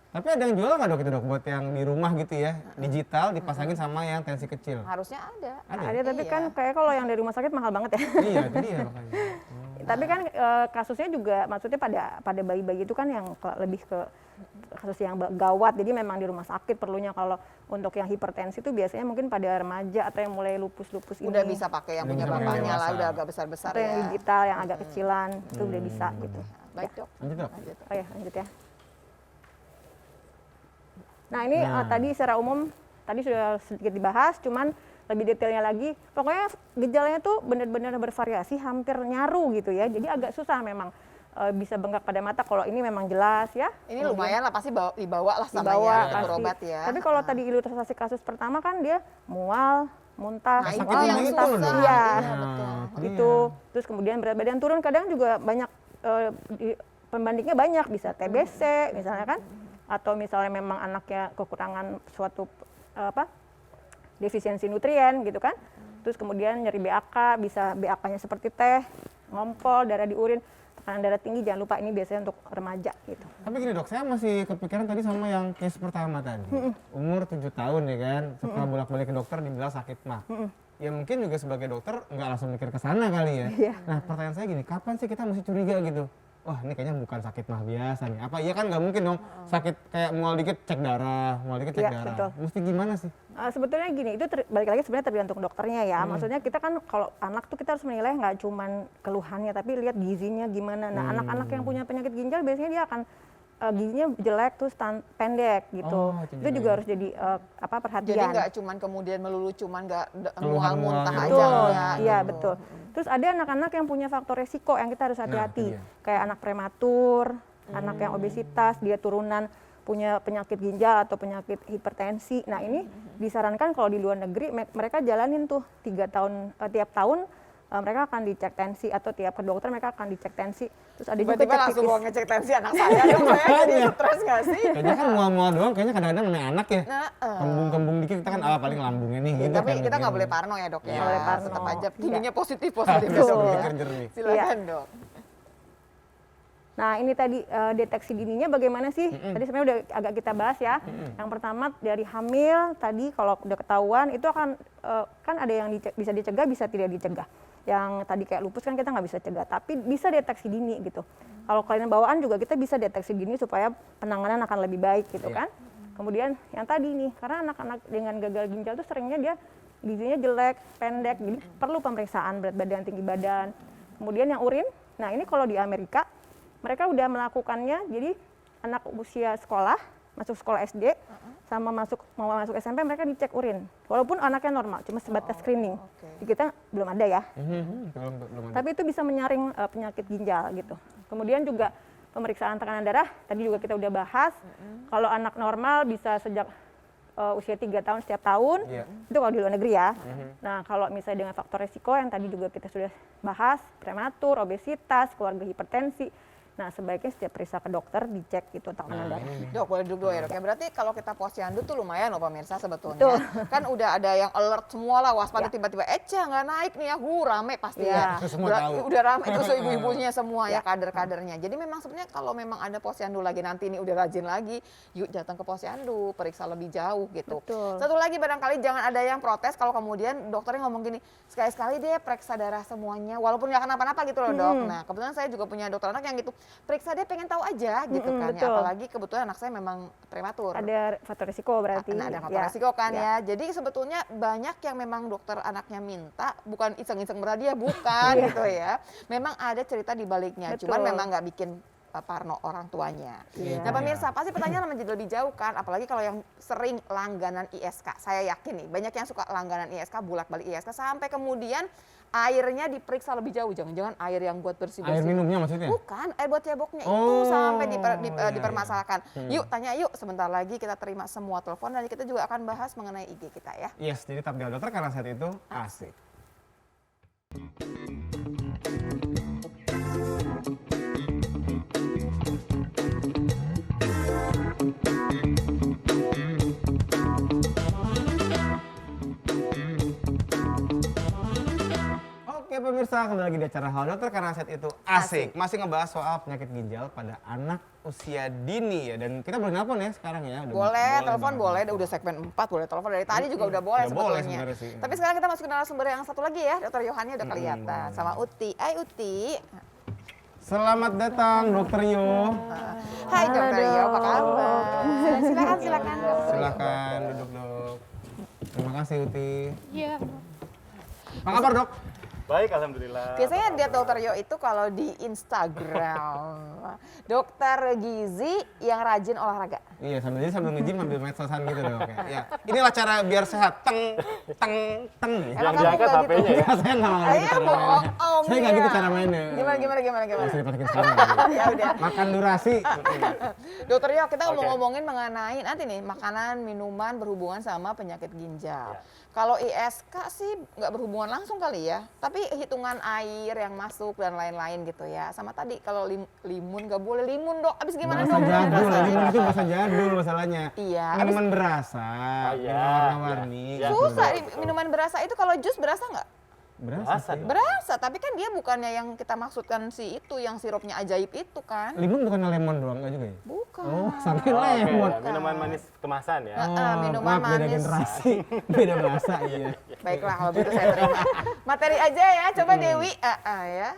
Tapi ada yang jual nggak dok itu dok buat yang di rumah gitu ya, digital dipasangin sama yang tensi kecil. Harusnya ada. Ada tapi Iya. kan kayak kalau yang dari rumah sakit mahal banget ya. Iya itu dia makanya. Tapi kan kasusnya juga maksudnya pada bayi-bayi itu kan yang lebih ke kasus yang gawat. Jadi memang di rumah sakit perlunya. Kalau untuk yang hipertensi itu biasanya mungkin pada remaja atau yang mulai lupus-lupus ini. Udah bisa pakai yang Udah punya bisa pakai bapaknya lah, dewasa. udah agak besar-besar Atau yang ya. digital yang agak kecilan itu udah bisa gitu. Baik dok. Lanjut dok. Oh ya lanjut ya. Nah ini tadi secara umum tadi sudah sedikit dibahas, cuman lebih detailnya lagi. Pokoknya gejalanya tuh benar-benar bervariasi, hampir nyaru gitu ya. Jadi agak susah memang bisa bengkak pada mata. Kalau ini memang jelas ya. Ini lumayan lah pasti dibawa lah sama Dibawa ya, pasti. berobat ya. Tapi kalau tadi ilustrasi kasus pertama kan dia mual, muntah, Nah, itu Sakitnya yang itu susah. loh, dok. Iya. betul. itu. Terus kemudian berat badan turun, kadang juga banyak pembandingnya banyak, bisa TBC misalnya kan, atau misalnya memang anaknya kekurangan suatu defisiensi nutrien gitu kan. Terus kemudian nyeri BAK, bisa BAK-nya seperti teh, ngompol, darah di urin, tekanan darah tinggi, jangan lupa ini biasanya untuk remaja gitu. Tapi gini dok, saya masih kepikiran tadi sama yang case pertama tadi. Umur 7 tahun ya kan, setelah bolak-balik ke dokter dibilang sakit mah. Ya mungkin juga sebagai dokter nggak langsung mikir ke sana kali ya. Iya. Nah pertanyaan saya gini, kapan sih kita mesti curiga gitu? Wah ini kayaknya bukan sakit mah biasa nih. Apa iya kan nggak mungkin dong sakit kayak mual dikit cek darah, mual dikit cek Iya, darah. betul. Mesti gimana sih? Sebetulnya gini, itu balik lagi sebenarnya tergantung dokternya ya. Maksudnya kita kan kalau anak tuh kita harus menilai nggak cuman keluhannya, tapi lihat gizinya gimana. Nah anak-anak yang punya penyakit ginjal biasanya dia akan gizinya jelek terus pendek gitu. Oh, itu Itu juga juga ya. harus jadi perhatian. Jadi nggak cuman kemudian melulu cuman nggak Keluhan-mual mual-muntah gitu. aja Betul, ya. iya betul. Terus ada anak-anak yang punya faktor resiko yang kita harus hati-hati. itu dia. Kayak anak prematur, anak yang obesitas, dia turunan punya penyakit ginjal atau penyakit hipertensi. Nah ini disarankan kalau di luar negeri mereka jalanin tuh 3 tahun tiap tahun mereka akan dicek tensi atau tiap ke dokter mereka akan dicek tensi. Terus ada juga Tiba-tiba cek langsung pipis. mau ngecek tensi anak saya dong, saya jadi stres nggak sih? Kayaknya kan mual-mual doang, kayaknya kadang-kadang namanya anak ya. Nah, Kembung-kembung dikit kita kan paling lambungnya nih gitu tapi kan. kita nggak boleh parno ya dok ya. Nggak boleh parno. Tetap aja Iya. tingginya positif Harus besok ya. berpikir jernih. Silakan dok. Nah ini tadi deteksi dininya bagaimana sih? Tadi sebenarnya udah agak kita bahas ya. Yang pertama dari hamil tadi kalau udah ketahuan itu akan kan ada yang bisa dicegah bisa tidak dicegah. Yang tadi kayak lupus kan kita nggak bisa cegah, tapi bisa deteksi dini gitu. Kalau kelainan bawaan juga kita bisa deteksi dini supaya penanganan akan lebih baik gitu kan. Kemudian yang tadi nih, karena anak-anak dengan gagal ginjal tuh seringnya dia giginya jelek, pendek, jadi perlu pemeriksaan berat badan, tinggi badan. Kemudian yang urin, nah ini kalau di Amerika mereka udah melakukannya, jadi anak usia sekolah, masuk sekolah SD, sama mau masuk SMP mereka dicek urin. Walaupun anaknya normal, cuma sebatas screening. Di kita belum ada ya. Belum ada. Tapi itu bisa menyaring penyakit ginjal gitu. Kemudian juga pemeriksaan tekanan darah, tadi juga kita udah bahas. Kalau anak normal bisa sejak usia 3 tahun setiap tahun, Iya. itu kalau di luar negeri ya. Nah kalau misalnya dengan faktor resiko yang tadi juga kita sudah bahas, prematur, obesitas, keluarga hipertensi. Nah sebaiknya setiap periksa ke dokter dicek gitu tekanan darah. Dok boleh duduk dulu ya dok ya. Berarti kalau kita posyandu tuh lumayan loh pemirsa sebetulnya. Betul. Kan udah ada yang alert semua lah, waspada tiba-tiba Eca nggak naik nih ya, rame pasti ya. Ya. Semua tahu. Udah rame tuh ibu-ibunya semua ya kader-kadernya. Jadi memang sebenarnya kalau memang ada posyandu lagi nanti ini udah rajin lagi, yuk datang ke posyandu, periksa lebih jauh gitu. Betul. Satu lagi barangkali jangan ada yang protes kalau kemudian dokternya ngomong gini, sekali-sekali deh periksa darah semuanya, walaupun nggak kenapa-napa gitu loh dok. Nah kebetulan saya juga punya dokter anak yang gitu, periksa dia pengen tahu aja gitu kan ya. betul. Apalagi kebetulan anak saya memang prematur. Ada faktor risiko berarti. Nah, ada faktor Ya. resiko kan Ya. ya. Jadi sebetulnya banyak yang memang dokter anaknya minta, bukan iseng-iseng berhadiah, bukan gitu ya. Memang ada cerita di baliknya, Betul. cuman memang nggak bikin parno orang tuanya. Iya. Nah pemirsa, pasti pertanyaan menjadi lebih jauh kan, apalagi kalau yang sering langganan ISK. Saya yakin nih, banyak yang suka langganan ISK, bolak-balik ISK, sampai kemudian airnya diperiksa lebih jauh. Jangan-jangan air yang buat bersih-bersih. Air minumnya maksudnya? Bukan, air buat ceboknya itu Oh, sampai iya, dipermasalahkan. Yuk tanya yuk, sebentar lagi kita terima semua telepon dan kita juga akan bahas mengenai IG kita ya. Yes, jadi tetap di dokter karena saat itu asik. Oke pemirsa, kembali lagi di acara Halo Dokter karena saat itu asik. Masih ngebahas soal penyakit ginjal pada anak usia dini ya. Dan kita boleh nelpon ya sekarang ya. Boleh, telepon banget. boleh, udah segmen 4 boleh telepon dari tadi juga udah boleh Udah boleh sebetulnya. sebenarnya sih. Tapi sekarang kita masuk ke narasumber yang satu lagi ya, Dokter Yohani udah kelihatan sama Uti. Hai Uti. Selamat datang Dokter Yo. Hai Dokter Yo, apa kabar? Silakan Dokter. Silakan duduk dok. Terima kasih Uti. Iya. Apa kabar dok? Baik, alhamdulillah. Biasanya lihat Dokter Yo itu kalau di Instagram. Dokter gizi yang rajin olahraga. Iya sambil nge-gym sambil medsosan gitu dok. Ya. Inilah cara biar sehat. Teng. Emang Yang kamu diangkat nggak HP-nya ya? Saya nggak mau gitu Ayo cara mainnya. bohong. Saya nggak gitu ya. cara mainnya. Gimana? Harus dimasukin sekarang. Ya udah. Makan durasi. Dokter Yo, kita Oke. ngomongin mengenai nanti nih makanan, minuman berhubungan sama penyakit ginjal. Ya. Kalau ISK sih nggak berhubungan langsung kali ya, tapi hitungan air yang masuk dan lain-lain gitu ya. Sama tadi kalau limun nggak boleh limun dok. Abis gimana Bahasa dok? jadul, limun itu bahasa jadul masalahnya. Iya. Minuman berasa, iya, warna-warni. iya. gitu. Susah minuman berasa itu kalau jus berasa nggak? Berasa Berasa sih. dong. Berasa, tapi kan dia bukannya yang kita maksudkan si itu, yang sirupnya ajaib itu kan? Limun bukan lemon doang nggak juga ya? Bukan. Oh, sampai Oh, oke, lemon. ya, minuman manis kemasan ya. Minuman maaf, beda manis. generasi, beda bahasa iya. Baiklah kalau begitu saya terima. Materi aja ya, coba Dewi. Ya.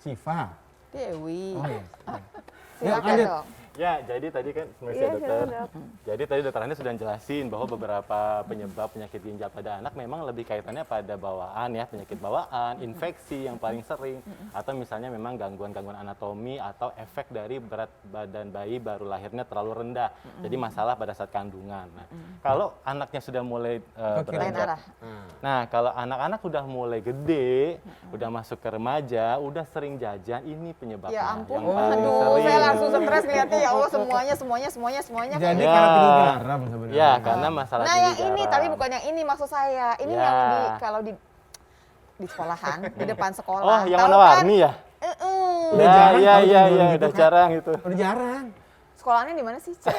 Siva. Dewi. Oh iya. Silakan lanjut. dong. Ya, jadi tadi kan Iya, dokter. silakan, Dok. Jadi tadi dokter Anda sudah jelasin bahwa beberapa penyebab penyakit ginjal pada anak memang lebih kaitannya pada bawaan ya, penyakit bawaan, infeksi yang paling sering, atau misalnya memang gangguan-gangguan anatomi atau efek dari berat badan bayi baru lahirnya terlalu rendah. Jadi masalah pada saat kandungan. Nah, kalau anaknya sudah mulai Lain beranjak arah. Nah, kalau anak-anak udah mulai gede, udah masuk ke remaja, udah sering jajan, ini penyebabnya. Ya ampun, Yang paling aduh, sering. saya langsung stres lihatnya ya Allah semuanya. Jadi Ya. karena tinggi garam sebenarnya. Ya, karena masalah Nah tinggi yang ini, garam. tapi bukan yang ini maksud saya. Ini Ya. yang kalau di di sekolahan, di depan sekolah. Oh, yang Tahu warna-warni ya? Udah jarang Iya, tahu iya, jadwal iya, gitu, udah Kak. jarang itu. Udah jarang. Sekolahannya di mana sih? Bisa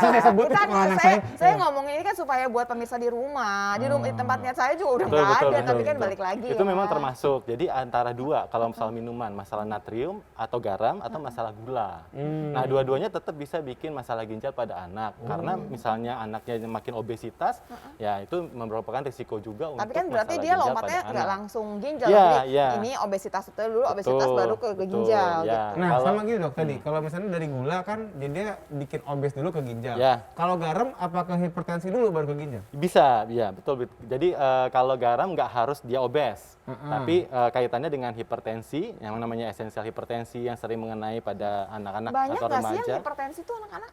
saya sebut Kita, sekolah anak saya saya? ngomong ini kan supaya buat pemirsa di rumah. Di rumah di tempatnya saya juga udah Betul, nggak betul, ada, betul, tapi kan betul. balik lagi. Itu ya memang kan? termasuk. Jadi antara dua, kalau masalah minuman, masalah natrium atau garam atau masalah gula. Nah, dua-duanya tetap bisa bikin masalah ginjal pada anak. Karena misalnya anaknya makin obesitas, ya itu merupakan risiko juga Tapi untuk kan berarti masalah dia ginjal lompatnya pada nggak anak. langsung ginjal. Iya, Jadi iya. ini obesitas itu dulu, obesitas Betul, baru ke betul, ginjal. ya. Gitu. Nah, Kalau- sama gitu dok tadi. Kalau misalnya dari gula kan dia bikin obes dulu ke ginjal. Ya. Kalau garam apakah hipertensi dulu baru ke ginjal? Bisa, ya betul. Jadi kalau garam nggak harus dia obes, tapi kaitannya dengan hipertensi, yang namanya esensial hipertensi yang sering mengenai pada anak-anak Banyak atau nggak sih remaja. yang hipertensi itu anak-anak?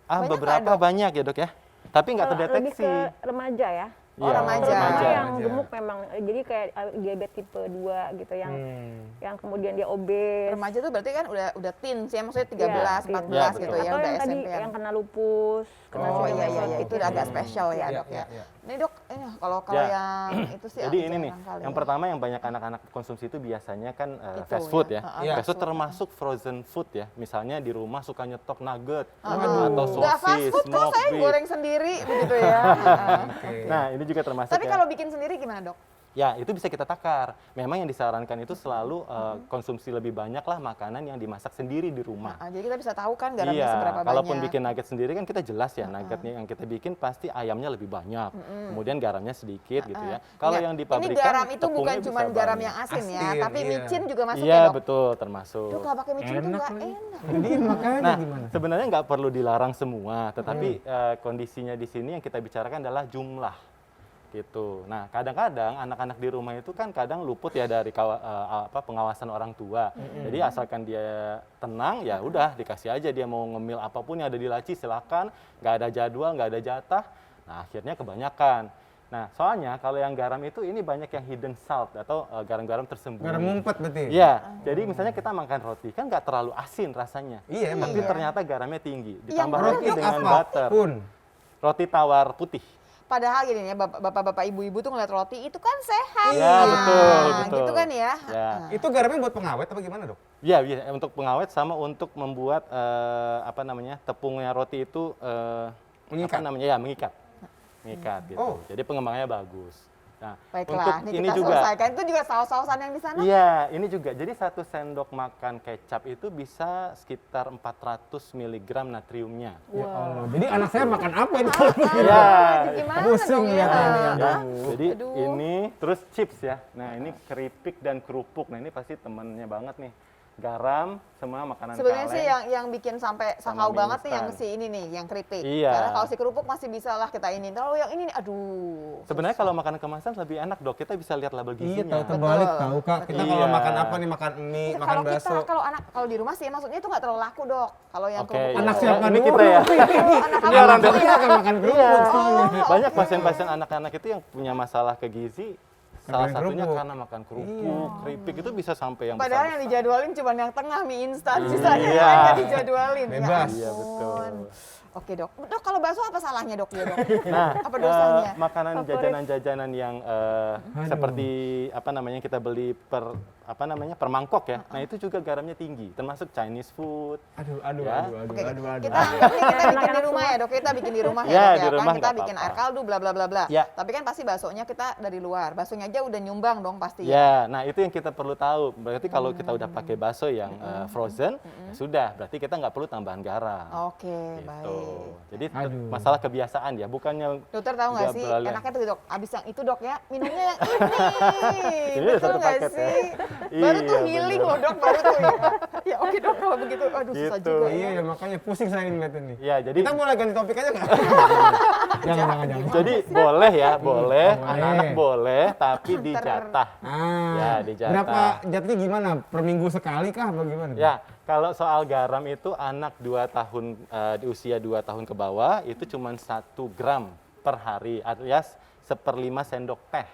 Ah, banyak beberapa nggak, Dok? banyak ya dok ya, tapi nggak Kalau lebih terdeteksi. ke remaja ya. Oh, Iya, remaja. Terutama yang Remaja. gemuk memang, jadi kayak diabetes tipe 2 gitu yang kemudian dia obes. Remaja tuh berarti kan udah teen sih, maksudnya 13, Iya, 14 teen. gitu Ya, ya, Atau udah yang tadi SMP. yang kena lupus, kena Oh sidomel iya iya, kayak itu gitu. udah agak spesial ya Iya, dok iya, ya. iya. Ini dok, ini kalau Ya. yang itu sih Jadi aku ini nih, jarang kali yang ya. pertama yang banyak anak-anak konsumsi itu biasanya kan Itu fast food ya. ya. Iya. Fast food termasuk frozen food ya. Misalnya di rumah suka nyetok nugget Aduh. atau Nggak fast sosis, food kok, smoked saya beef. goreng sendiri begitu ya. Nah, ini juga termasuk Tapi ya. kalau bikin sendiri gimana dok? Ya, itu bisa kita takar. Memang yang disarankan itu selalu konsumsi lebih banyak lah makanan yang dimasak sendiri di rumah. Nah, jadi kita bisa tahu kan garamnya Iya, seberapa kalaupun banyak. bikin nugget sendiri kan kita jelas ya, nuggetnya yang kita bikin pasti ayamnya lebih banyak, kemudian garamnya sedikit gitu ya. Kalau Ingat, yang di ini pabrikan garam itu bukan tepungnya cuma bisa garam banyak. yang asin ya, Asin, tapi iya. micin juga masuk Iya, ya dok? betul, termasuk. Dok, kalau pakai micin tuh Enak nggak lagi. enak. Jadi makanya Nah, gimana? sebenarnya nggak perlu dilarang semua, tetapi kondisinya di sini yang kita bicarakan adalah jumlah gitu. Nah, kadang-kadang anak-anak di rumah itu kan kadang luput ya dari pengawasan orang tua. Jadi asalkan dia tenang, ya udah dikasih aja dia mau ngemil apapun yang ada di laci silakan, nggak ada jadwal, nggak ada jatah. Nah, akhirnya kebanyakan. Nah, soalnya kalau yang garam itu ini banyak yang hidden salt atau garam-garam tersembunyi. Garam ngumpet berarti? Iya, jadi misalnya kita makan roti kan nggak terlalu asin rasanya. Iya, emang. Tapi ternyata garamnya tinggi. Ditambah bener, lagi Dok, dengan apa butter. pun. Roti tawar putih. Padahal gini ya, bapak-bapak ibu-ibu tuh ngeliat roti itu kan sehat. Iya, Nah, betul, betul. Gitu kan ya. Ya. Itu garamnya buat pengawet apa gimana dok? Iya, iya, untuk pengawet sama untuk membuat tepungnya roti itu Mengikat? mengikat. Mengikat gitu. Oh. Jadi pengembangannya bagus. Nah, Baiklah, untuk ini kita juga selesaikan. Itu juga saus-sausan yang di sana? iya, ini juga. Jadi 1 sendok makan kecap itu bisa sekitar 400 mg natriumnya. Ya Allah. Jadi anak saya makan apa ini kalau begini? Iya. Gimana Pusing dong ya? lihatnya ini. Ya, Aduh. jadi Aduh. ini terus chips ya. Nah, ini keripik dan kerupuk. Nah, ini pasti temennya banget nih. Garam, semua makanan Sebenarnya sih kaleng. yang bikin sampai Sama sakau mie banget nih yang instan. si ini nih, yang keripik. Iya. Karena kalau si kerupuk masih bisa lah kita ini. Kalau yang ini, aduh. Sebenarnya kalau makanan kemasan lebih enak dok, kita bisa lihat label Iya, gizinya. tahu terbalik Betul. tahu kak. Kita Iya. kalau makan apa nih, makan mie, Iya, makan kalau kita, bakso. kalau di rumah sih maksudnya itu nggak terlalu laku dok. Kalau yang Oke, kerupuk. iya. Anak itu. siapa Ini nih? kita ya. Anak Ini kamu orang tuh Kita ya. akan makan kerupuk Iya. soalnya. Banyak pasien-pasien anak-anak itu yang punya masalah ke gizi. Salah Makan satunya kerupuk. karena makan kerupuk, keripik itu bisa sampai yang Padahal yang besar-besar. dijadwalin cuma yang tengah mie instan, sisanya Iya. yang nggak dijadwalin. Bebas. Iya, ampun. betul. Oke dok, dok kalau bakso apa salahnya dok ya dok? Nah, Apa dosanya? makanan Favorit. jajanan-jajanan yang seperti kita beli per mangkok ya. Nah, itu juga garamnya tinggi, termasuk Chinese food. Aduh, aduh, Ya. aduh, aduh, Oke, aduh, aduh. kita bikin di rumah ya dok, kita bikin di rumah ya Ya, dok di ya, rumah kan kita nggak bikin apa-apa. air kaldu bla bla bla bla. Ya. Tapi kan pasti baksonya kita dari luar, baksonya aja udah nyumbang dong pasti ya. Ya, nah itu yang kita perlu tahu. Berarti kalau kita udah pakai bakso yang frozen, ya sudah. Berarti kita nggak perlu tambahan garam. Oke, Gitu. baik. Jadi Aduh. masalah kebiasaan ya, bukannya Dokter tahu nggak Nggak sih, berlalu. enaknya tuh dok, abis yang itu dok ya, minumnya yang ini. Ini udah Betul satu nggak paket ya. sih? Baru tuh Iya, healing bener. loh dok, baru tuh ya. Ya oke dok, kalau begitu, aduh susah Gitu. juga Iya, ya. ya makanya pusing saya ngeliatin nih. ya jadi Kita boleh ganti topik aja nggak? jangan. jadi boleh ya, boleh, boleh. anak-anak boleh, tapi dijatah. Ah, Ya, dijatah. berapa jatahnya gimana? Per minggu sekali kah? Bagaimana? Ya, kalau soal garam itu anak 2 tahun di usia 2 tahun ke bawah itu cuma 1 gram per hari, alias 1/5 sendok teh.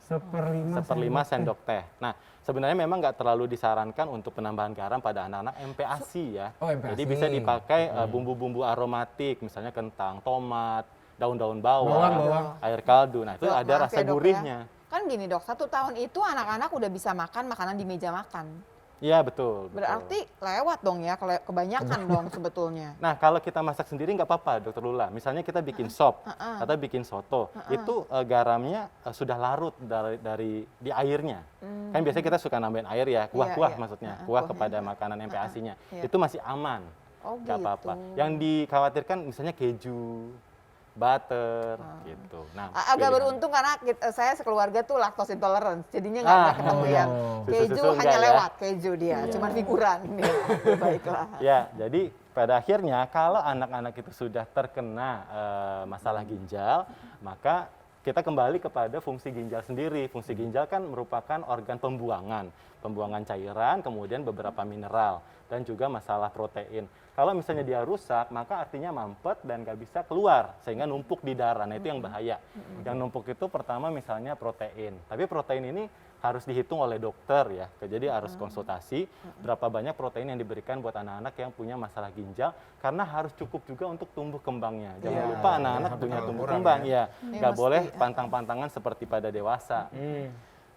1/5 sendok teh. Nah, sebenarnya memang nggak terlalu disarankan untuk penambahan garam pada anak-anak MPASI ya. Oh, MPASI. Jadi bisa dipakai bumbu-bumbu aromatik, misalnya kentang, tomat, daun-daun bawang, Bawang. air kaldu. Nah, itu Dok, ada maaf rasa ya, Dok, ya. gurihnya. Kan gini dok, 1 tahun itu anak-anak udah bisa makan makanan di meja makan. Iya betul. Berarti lewat dong ya, kalau kebanyakan dong sebetulnya. Nah, kalau kita masak sendiri nggak apa-apa, Dokter Lula. Misalnya kita bikin sop atau bikin soto, itu garamnya sudah larut dari di airnya. Kan biasanya kita suka nambahin air ya, kuah-kuah iya. maksudnya, kuah Kuahnya. kepada makanan MPASI-nya. Iya. Itu masih aman, Oh nggak gitu. apa-apa. Yang dikhawatirkan misalnya keju, butter, gitu. Nah, Agak pilihan. beruntung karena saya sekeluarga tuh lactose intolerance, jadinya nggak ketemu oh. yang keju Susu-susu hanya enggak ya? lewat keju dia, cuman figuran. Baiklah. Ya, jadi pada akhirnya kalau anak-anak itu sudah terkena masalah ginjal, maka kita kembali kepada fungsi ginjal sendiri. Fungsi ginjal kan merupakan organ pembuangan cairan, kemudian beberapa mineral, dan juga masalah protein. Kalau misalnya dia rusak, maka artinya mampet dan nggak bisa keluar, sehingga numpuk di darah. Nah, itu yang bahaya. Yang numpuk itu pertama misalnya protein. Tapi protein ini harus dihitung oleh dokter ya. Jadi harus konsultasi berapa banyak protein yang diberikan buat anak-anak yang punya masalah ginjal, karena harus cukup juga untuk tumbuh kembangnya. Jangan Iya, lupa anak-anak jangan punya sampai tumbuh kurang kembang ya. ya. Ini Nggak mesti, boleh pantang-pantangan seperti pada dewasa.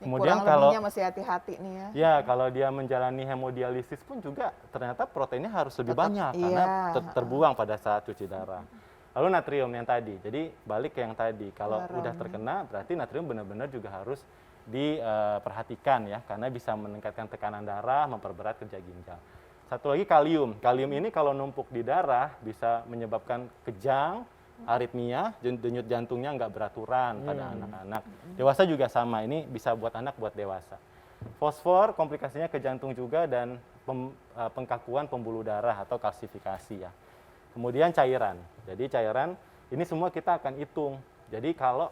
Kemudian Kemudian kalau mesti hati-hati nih ya. ya, kalau dia menjalani hemodialisis pun juga ternyata proteinnya harus lebih banyak karena iya. terbuang pada saat cuci darah. Lalu natrium yang tadi, jadi balik ke yang tadi, kalau udah terkena berarti natrium benar-benar juga harus diperhatikan ya, karena bisa meningkatkan tekanan darah, memperberat kerja ginjal. Satu lagi kalium. Kalium ini kalau numpuk di darah bisa menyebabkan kejang, aritmia, denyut jantungnya nggak beraturan pada anak-anak. Dewasa juga sama, ini bisa buat anak, buat dewasa. Fosfor komplikasinya ke jantung juga dan pengkakuan pembuluh darah atau kalsifikasi ya. Kemudian cairan. Jadi cairan ini semua kita akan hitung. Jadi kalau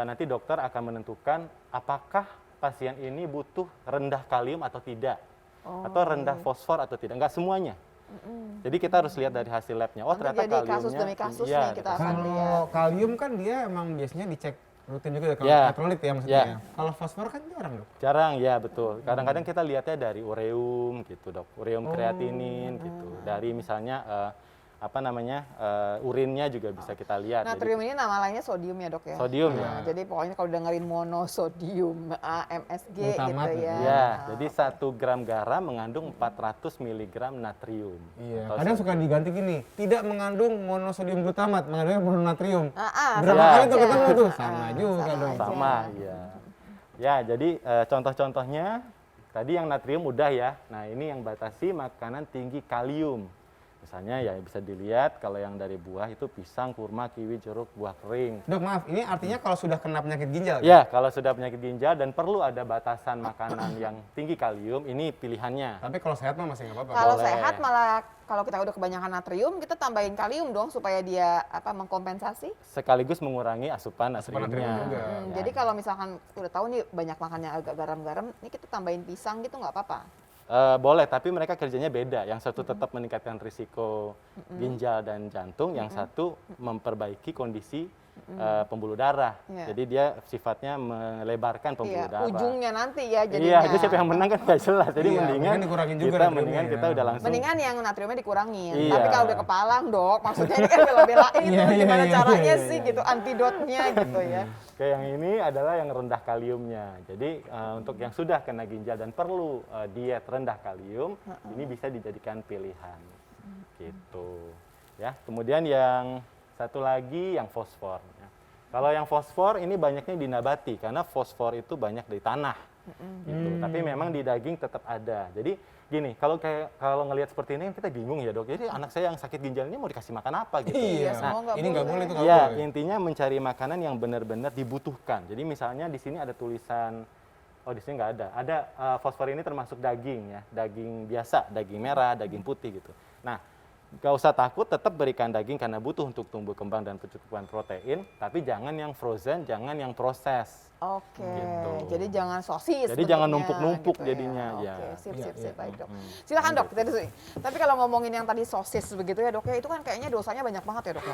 nanti dokter akan menentukan apakah pasien ini butuh rendah kalium atau tidak, atau rendah fosfor atau tidak. Enggak semuanya. Jadi kita harus lihat dari hasil labnya. Oh, Nanti ternyata jadi kaliumnya kasus demi kasus iya, nih kita akan lihat. Kalau kalium kan dia emang biasanya dicek rutin juga ya, kalau Ya. elektrolit ya maksudnya. Ya. Ya. Kalau fosfor kan jarang dok. jarang ya, betul. Kadang-kadang kita lihatnya dari ureum gitu, Dok. Ureum kreatinin gitu. Dari misalnya urinnya juga bisa kita lihat. Jadi, Natrium ini nama lainnya sodium ya dok ya? sodium Nah, ya. jadi pokoknya kalau dengerin monosodium, MSG Glutamat gitu ya. Ya, Nah, jadi 1 gram garam mengandung 400 mg natrium. Iya. Atau Kadang suka diganti gini, tidak mengandung monosodium glutamat, mengandungnya mononatrium. Ah, Berapa sama kali tuh aja. ketemu tuh? Sama juga sama dong. aja. sama, ya. Ya, jadi contoh-contohnya tadi yang natrium udah ya. Nah, ini yang batasi makanan tinggi kalium. Misalnya ya bisa dilihat kalau yang dari buah itu pisang, kurma, kiwi, jeruk, buah kering. Dok maaf, ini artinya kalau sudah kena penyakit ginjal? Ya, kalau sudah penyakit ginjal dan perlu ada batasan makanan yang tinggi kalium, ini pilihannya. Tapi kalau sehat mah masih nggak apa-apa. Kalau Boleh. sehat malah kalau kita udah kebanyakan natrium, kita tambahin kalium dong supaya dia mengkompensasi. Sekaligus mengurangi asupan Asupan natriumnya. natrium juga. Jadi kalau misalkan udah tahu nih banyak makannya agak garam-garam, ini kita tambahin pisang gitu nggak apa-apa. Boleh, tapi mereka kerjanya beda. Yang satu tetap meningkatkan risiko ginjal dan jantung, yang satu memperbaiki kondisi pembuluh darah. Iya. Jadi dia sifatnya melebarkan pembuluh Iya, darah. ujungnya nanti ya Iya, jadinya. jadi siapa yang menang kan nggak jelas. Jadi Iya, mendingan mendingan dikurangin juga kita natriumnya mendingan ya. kita udah langsung. Mendingan yang natriumnya dikurangin. Iya. Tapi kalau udah kepalang dok, maksudnya ini kan bela-belain itu Iya, iya, gimana iya, caranya iya, sih gitu, antidotnya gitu ya. Kayak yang ini adalah yang rendah kaliumnya. Jadi untuk yang sudah kena ginjal dan perlu diet rendah kalium, ini bisa dijadikan pilihan. Gitu. Ya, kemudian yang satu lagi yang fosfor. Ya. Kalau yang fosfor ini banyaknya di nabati karena fosfor itu banyak di tanah. Gitu. Tapi memang di daging tetap ada. Jadi gini, kalau ngelihat seperti ini kita bingung ya dok. Jadi anak saya yang sakit ginjal ini mau dikasih makan apa gitu? Iya, semua nggak ini nggak boleh. boleh, itu nggak Iya, boleh. intinya mencari makanan yang benar-benar dibutuhkan. Jadi misalnya di sini ada tulisan, oh di sini nggak ada. Ada fosfor ini termasuk daging ya, daging biasa, daging merah, daging putih gitu. Nah, nggak usah takut, tetap berikan daging karena butuh untuk tumbuh kembang dan pencukupan protein. Tapi jangan yang frozen, jangan yang proses. Oke, Gitu. jadi jangan sosis. Jadi jangan bentuknya, numpuk-numpuk gitu jadinya, Ya. ya. Oke, sip, Iya, sip, iya, sip, baik dok. Hmm. Silakan dok, kita disuruh. Tapi kalau ngomongin yang tadi sosis begitu ya dok, ya itu kan kayaknya dosanya banyak banget ya dok.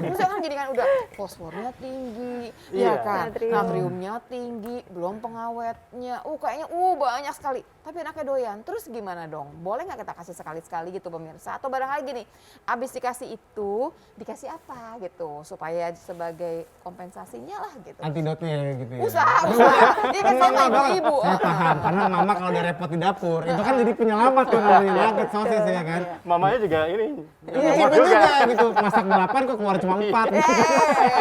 Terus kan jadi kan udah fosfornya tinggi, Iya. ya kan, Natrium. natriumnya tinggi, belum pengawetnya, kayaknya banyak sekali. Tapi anaknya doyan, terus gimana dong? Boleh nggak kita kasih sekali-sekali gitu pemirsa? Atau barangkali gini, abis dikasih itu, dikasih apa gitu, supaya sebagai kompensasinya lah gitu. Antidotnya gitu ya. usaha. Dia kan sama ibu-ibu. Saya paham, karena mama kalau udah repot di dapur, itu kan jadi penyelamat tuh namanya nugget sosis ya kan. Mamanya juga ini. Iya, itu juga gitu. Masak 8 kok keluar cuma 4.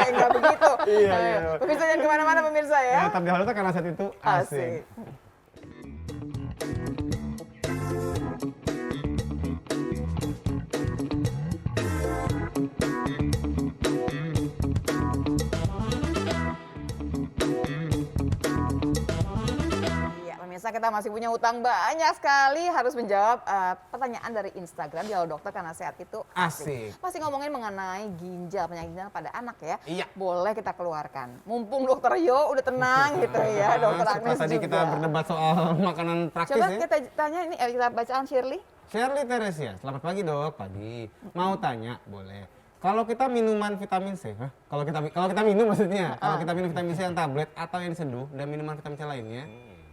Enggak begitu. Iya. Pemirsa jangan kemana-mana pemirsa ya. Ya, tapi hal itu karena saat itu asik. Asik. Iya, pemirsa kita masih punya hutang banyak sekali harus menjawab pertanyaan dari Instagram Dialog Dokter karena sehat itu Asik. Masih ngomongin mengenai ginjal, penyakit ginjal pada anak ya. Iya. Boleh kita keluarkan. Mumpung Dokter Yo udah tenang gitu ya, Dokter Setelah Agnes tadi juga. kita berdebat soal makanan praktis Coba ya. kita tanya ini, kita bacaan Shirley. Shirley Teresia, selamat pagi dok. Pagi. Mau tanya, boleh. Kalau kita minuman vitamin C, kalau kita minum maksudnya, kalau kita minum vitamin C yang tablet atau yang diseduh dan minuman vitamin C lainnya,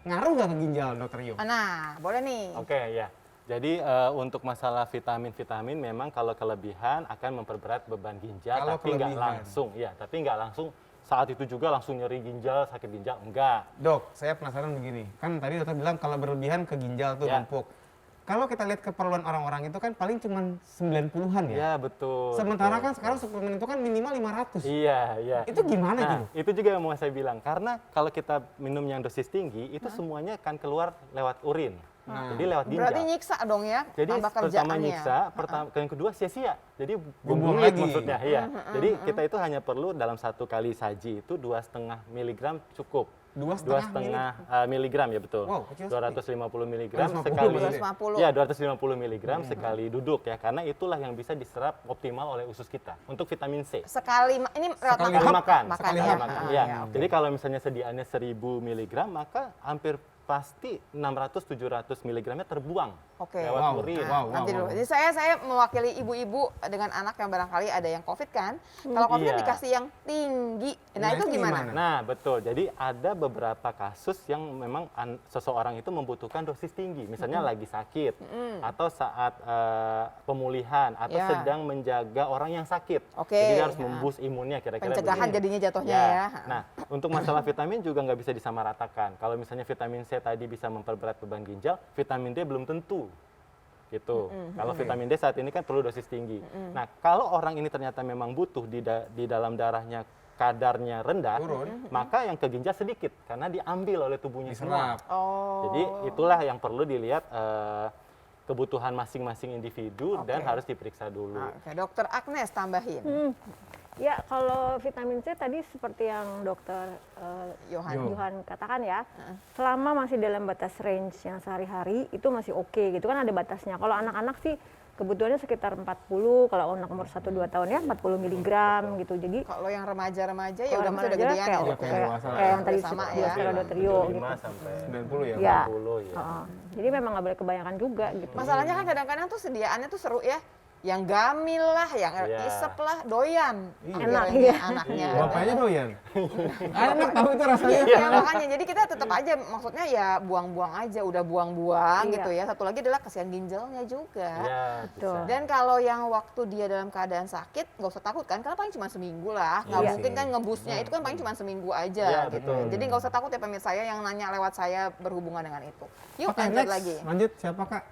ngaruh nggak ke ginjal, dokter Yo? Nah, boleh nih. Oke, ya. Jadi untuk masalah vitamin-vitamin memang kalau kelebihan akan memperberat beban ginjal, Kalau tapi nggak kelebihan. langsung, ya. Tapi nggak langsung saat itu juga langsung nyeri ginjal, sakit ginjal, enggak. Dok, saya penasaran begini. Kan tadi dokter bilang kalau berlebihan ke ginjal tuh Ya. numpuk. Kalau kita lihat keperluan orang-orang itu kan paling cuma 90-an ya. Ya, betul. Sementara betul. kan sekarang suplemen itu kan minimal 500. Iya, iya. Itu gimana Nah, gitu? itu juga yang mau saya bilang. Karena kalau kita minum yang dosis tinggi, itu semuanya akan keluar lewat urin. Jadi lewat ginjal. Berarti nyiksa dong ya. Jadi tambah pertama kerjaannya. nyiksa, yang kedua sia-sia. Jadi Buang buang lagi. maksudnya, iya. Jadi kita itu hanya perlu dalam satu kali saji itu 2,5 miligram cukup. 2,5 miligram ya betul. Wow, kecil 250 miligram 250 sekali. 250. Ya, 250 miligram sekali duduk ya. Karena itulah yang bisa diserap optimal oleh usus kita untuk vitamin C. Sekali ini lewat Sekali Sekali makan, Makan sekali ya. makan. Ah, Ya. ya, oke. Jadi kalau misalnya sediaannya 1000 miligram, maka hampir pasti 600-700 miligramnya terbuang Oke. lewat Wow, urin. wow. Nanti dulu. Jadi saya mewakili ibu-ibu dengan anak yang barangkali ada yang COVID kan. Kalau COVID kan Iya. dikasih yang tinggi. Nah, Nah, itu itu gimana? gimana? Nah, betul. Jadi ada beberapa kasus yang memang seseorang itu membutuhkan dosis tinggi. Misalnya lagi sakit, atau saat pemulihan, atau Ya. sedang menjaga orang yang sakit. Oke. Jadi dia harus Ya. memboost imunnya kira-kira Pencegahan begitu. jadinya jatuhnya ya. Nah, untuk masalah vitamin juga nggak bisa disamaratakan. Kalau misalnya vitamin C tadi bisa memperberat beban ginjal, vitamin D belum tentu. Gitu. Kalau vitamin D saat ini kan perlu dosis tinggi. Nah, kalau orang ini ternyata memang butuh di dalam darahnya kadarnya rendah, Turun. maka yang ke ginjal sedikit karena diambil oleh tubuhnya semua. Diserap. Oh. Jadi itulah yang perlu dilihat kebutuhan masing-masing individu dan Oke. harus diperiksa dulu. Oke, Dokter Agnes tambahin. Ya, kalau vitamin C tadi seperti yang dokter Yohan. Johan katakan ya, selama masih dalam batas range yang sehari-hari itu masih oke gitu kan, ada batasnya. Kalau anak-anak sih kebutuhannya sekitar 40, kalau anak umur 1-2 tahun ya 40 miligram gitu. Jadi Kalau yang remaja-remaja ya kalau udah masih udah remaja gedean ya. kayak, Dok, kayak ya. dewasa lah. kayak yang tadi Sama disebut ya. Dr. Trio 5 gitu. sampai 90 ya. Ya. 40 ya. Jadi memang nggak boleh kebanyakan juga gitu. Masalahnya kan kadang-kadang tuh sediaannya tuh seru ya. Yang gamil lah, yang Iya. isep lah, doyan. Enak, Akhirnya iya. anaknya. Bapaknya doyan. Enak tahu itu rasanya. Ya makanya, jadi kita tetap aja, maksudnya ya buang-buang aja, udah buang-buang Iya. gitu ya. Satu lagi adalah kasihan ginjalnya juga. Ya, Betul. bisa. Dan kalau yang waktu dia dalam keadaan sakit, nggak usah takut kan, karena paling cuma seminggu lah. Nggak Iya. mungkin kan ngebusnya, itu kan paling cuma seminggu aja Iya, gitu. betul. Jadi nggak usah takut ya pemirsa saya yang nanya lewat saya berhubungan dengan itu. Yuk Oke, lanjut next. lagi. Lanjut siapa Kak?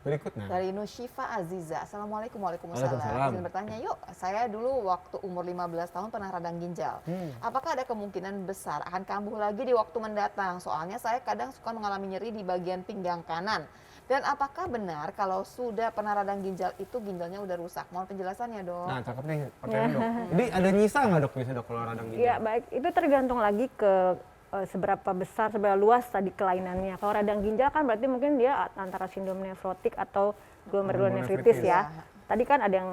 Berikutnya. Dari Nushifa Aziza. Assalamualaikum. Waalaikumsalam. Waalaikumsalam. Izin bertanya, yuk, saya dulu waktu umur 15 tahun pernah radang ginjal. Apakah ada kemungkinan besar akan kambuh lagi di waktu mendatang? Soalnya saya kadang suka mengalami nyeri di bagian pinggang kanan. Dan apakah benar kalau sudah pernah radang ginjal itu ginjalnya udah rusak? Mohon penjelasannya, Dok. Nah, cakep nih pertanyaan dok. Jadi ada nyisa nggak dok bisa dok kalau radang ginjal? Iya, baik. Itu tergantung lagi ke seberapa besar, seberapa luas tadi kelainannya. Kalau radang ginjal kan berarti mungkin dia antara sindrom nefrotik atau glomerulonefritis Glomerulonefritis. ya. Tadi kan ada yang